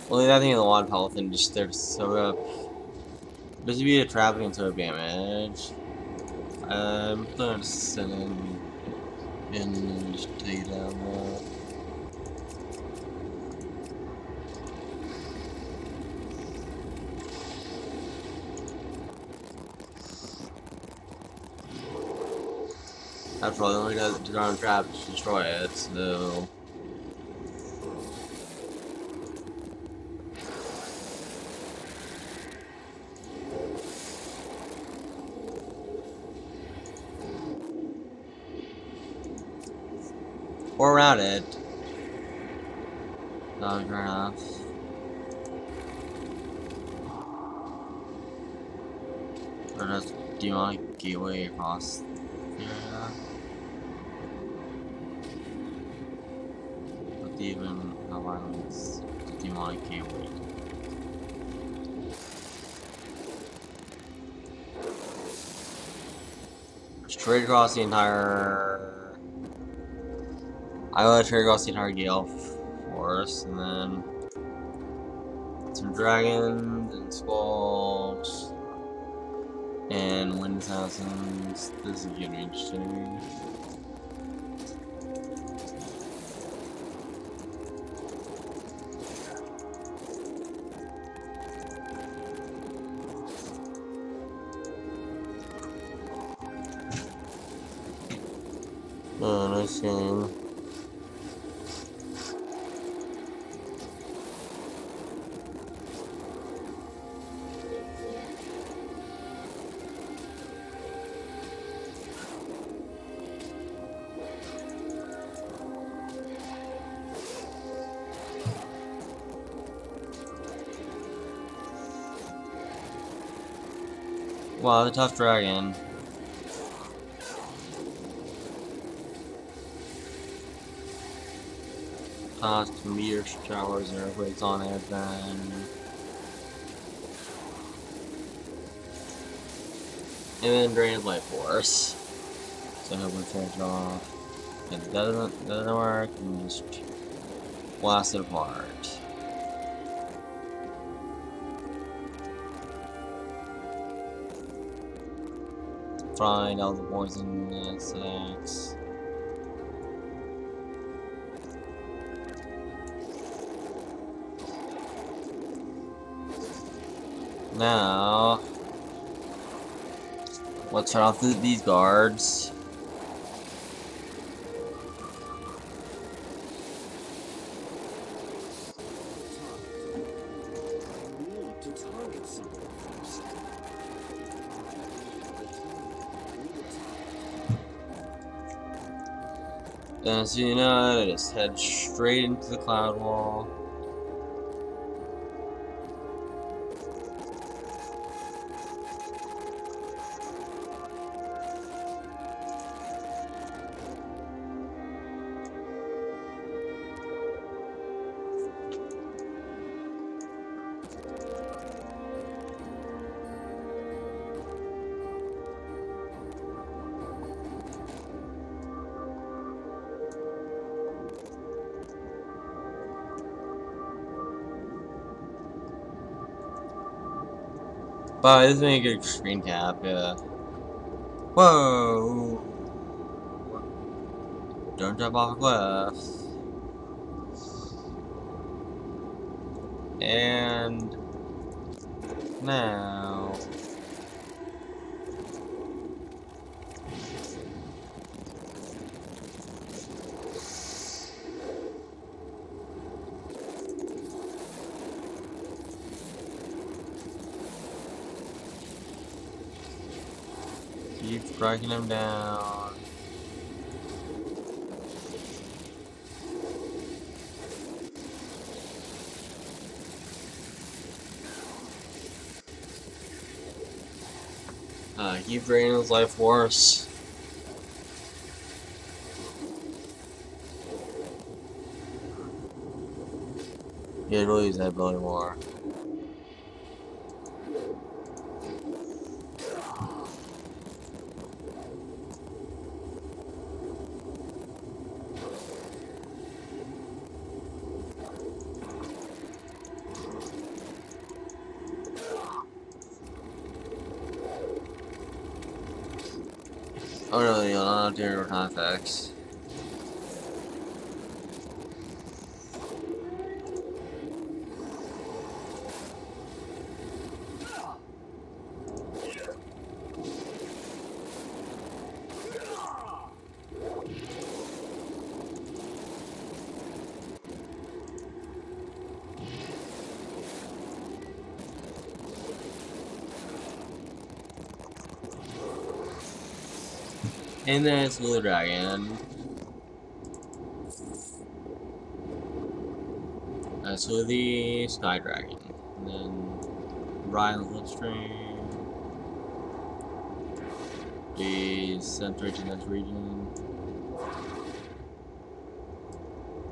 Well, that thing in a lot of health and just they're so up. Just to be a traveling and so damage. I'm gonna send in and just take it down there. After all, the only guy to go on trap to destroy it, so. Or around it. Not fair enough. Or does demonic gateway across the area? But even how violent is the demonic gateway? Straight across the entire. I will trade across the entire Gale Forest, and then some dragons and squalls. End assassins. This is getting interesting. Oh, nice game. Wow, the tough dragon. Tossed meteor showers and earthquakes on it, then. And then drain his life force. So he'll be charged off. If that doesn't work, and just blast it apart. Find all the poison insects. Now, let's turn off these guards. And so you know, I just head straight into the cloud wall. But this is a good screen cap, yeah. Whoa! Don't jump off a cliff. And now. Keep striking him down. Keep draining his life force. Yeah, really use that ability more. Oh no, you'll not do your effects. And then it's Blue Dragon. So the Sky Dragon. And then Ryan's Slipstream. The Center to next region.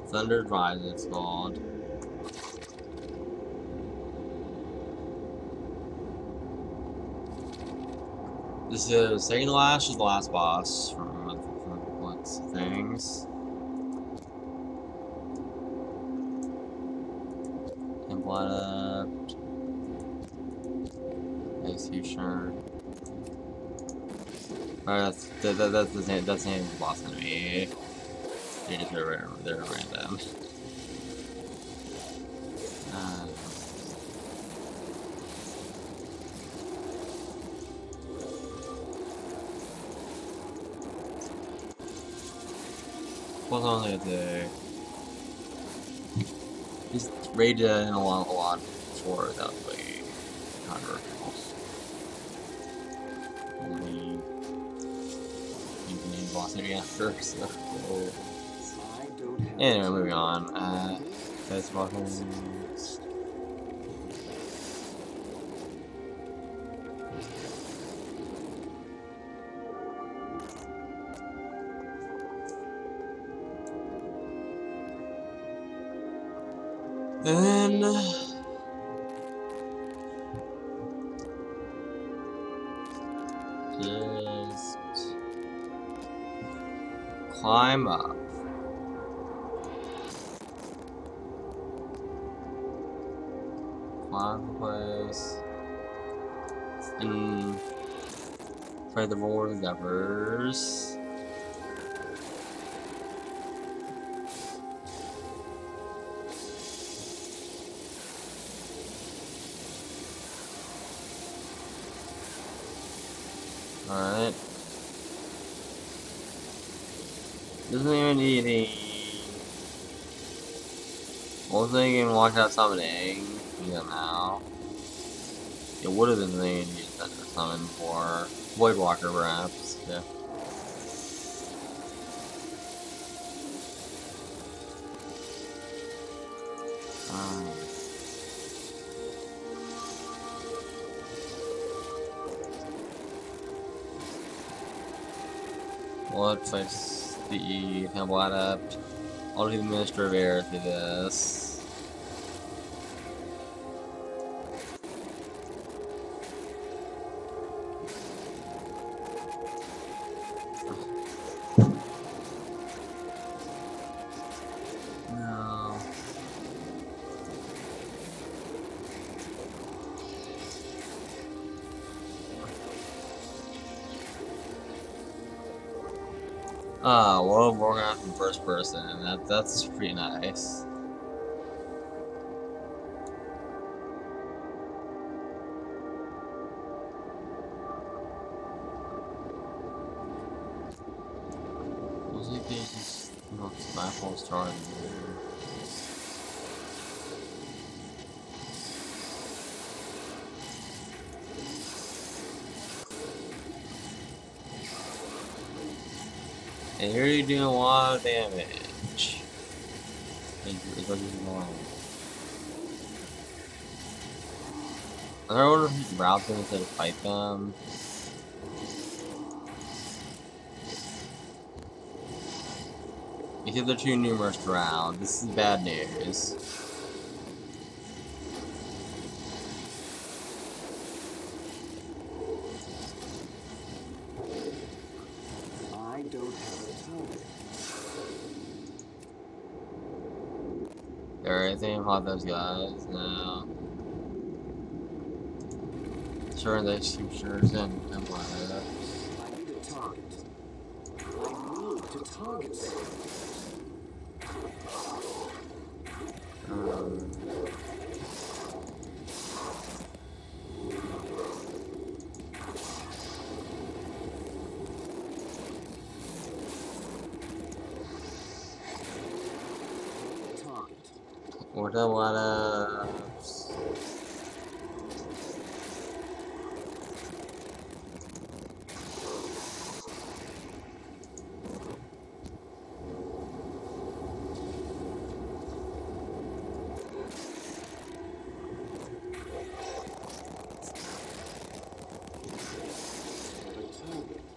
Thundered Rise, it's called. This is second to last, or the last boss from what's things. Temple Adept. Executioner. that's the name of the boss enemy. They just they're random. What's on there? He's raided in a lot before without like controversial. Only you can name boss enemy after. So. Anyway, moving on. That's boss. And then just climb up. Climb the place and fight the war endeavors. Alright. Doesn't even need any. Wasn't even watch out summoning. Yeah, now. It would have been the thing you to summon for Void Walker, perhaps. Yeah. What fights the Temple Adept? I'll do the Minister of Air through this. No. World of Warcraft in first person. That's pretty nice. Mostly pages, not Skyfall starting. And here you're doing a lot of damage. It's like long. I wonder if you route them instead of fight them. Because they're too numerous to round. This is bad news. I don't have a target. Everything about those guys now. Sure, they shooters and Temple Adepts. I need a target. I need to target something. What a lot of.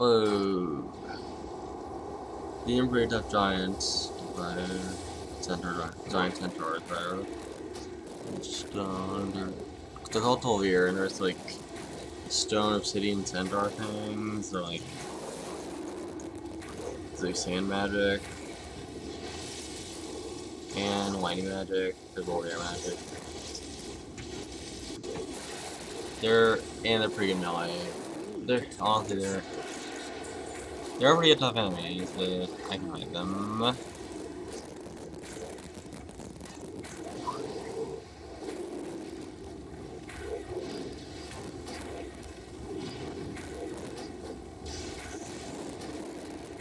Oh, being pretty tough giants, but giant centaurs, right? Stone. They're called Tolvir, and there's like stone obsidian centaur things, or like it's like sand magic and lightning magic, there's warrior magic. They're pretty good melee. They're honestly They're pretty tough enemies, but I can fight them.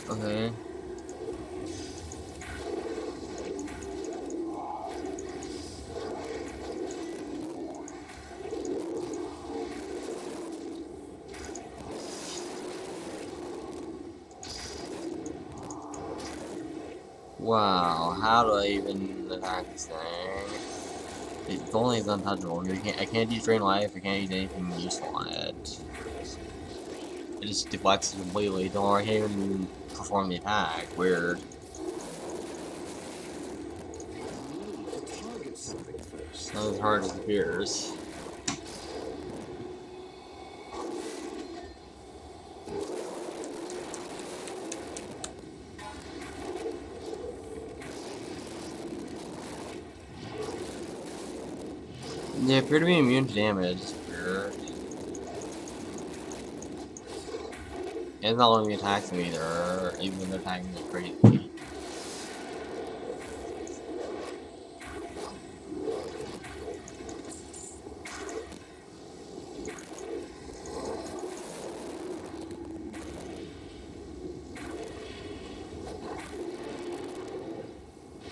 Okay. Wow, how do I even attack this thing? It's only it's untouchable. I can't use drain life. I can't use anything useful on it. It just deflects completely. Don't worry, I can't even perform the attack. Weird. Target something first. Not as hard as it appears. They appear to be immune to damage. It's weird. And it's not letting me attack them either, even when they're attacking me crazy.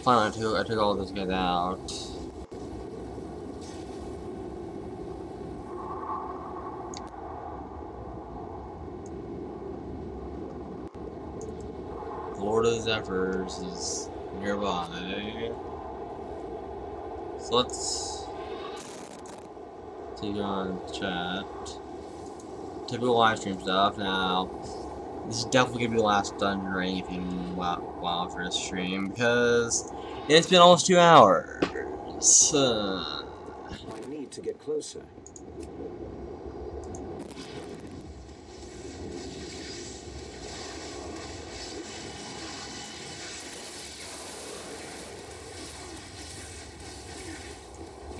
Finally, I took all those guys out. Lord of the Zephyrs is nearby. So let's take on chat. Typical live stream stuff. Now, this is definitely gonna be the last dungeon or anything wild for this stream because it's been almost 2 hours. I need to get closer.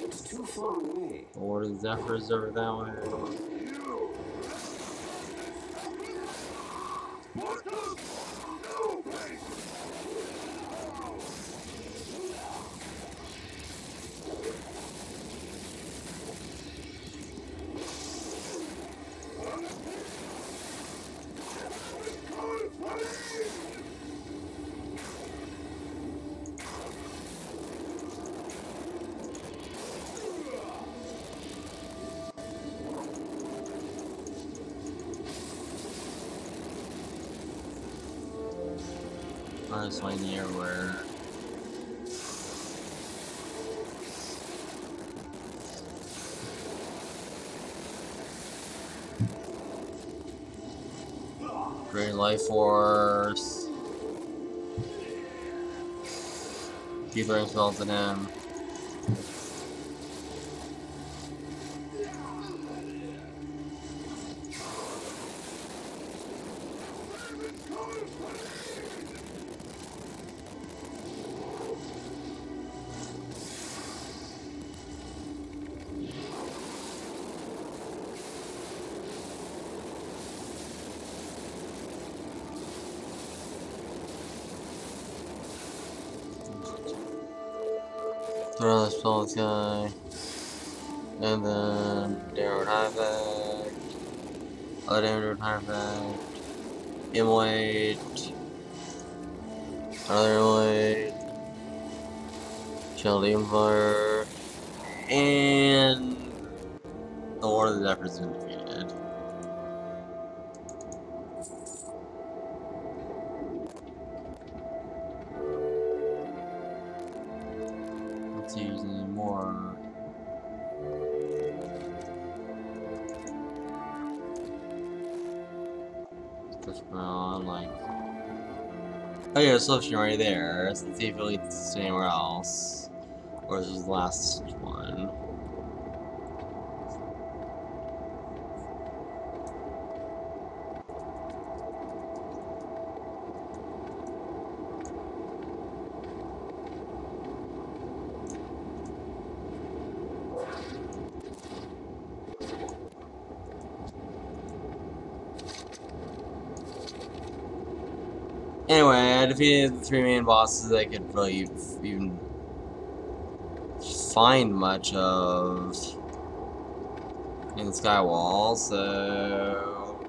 It's too far away. Lord of the Zephyrs over that way. Just landing everywhere. Great life force. Keep throwing spells at him. Throw the spell this guy. And then downward high effect. Other downward high effect. Immolate. Another immolate. Chill Demon Fire. And the Lord of the Zephyrs has been defeated. Let's use any more. Just on like. Oh yeah, there's a solution right there. Let's see if it leads to anywhere else. Or is this the last one? Anyway, I defeated the 3 main bosses I could really even find much of in the Skywall, so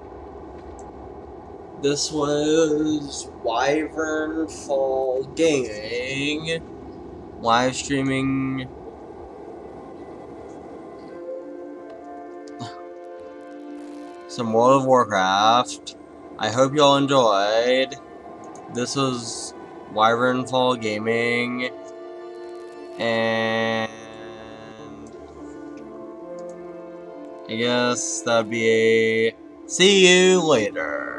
this was wyvernfall Gaming live streaming some World of Warcraft. I hope you all enjoyed. This was wyvernfall Gaming, and I guess that'd be a see you later.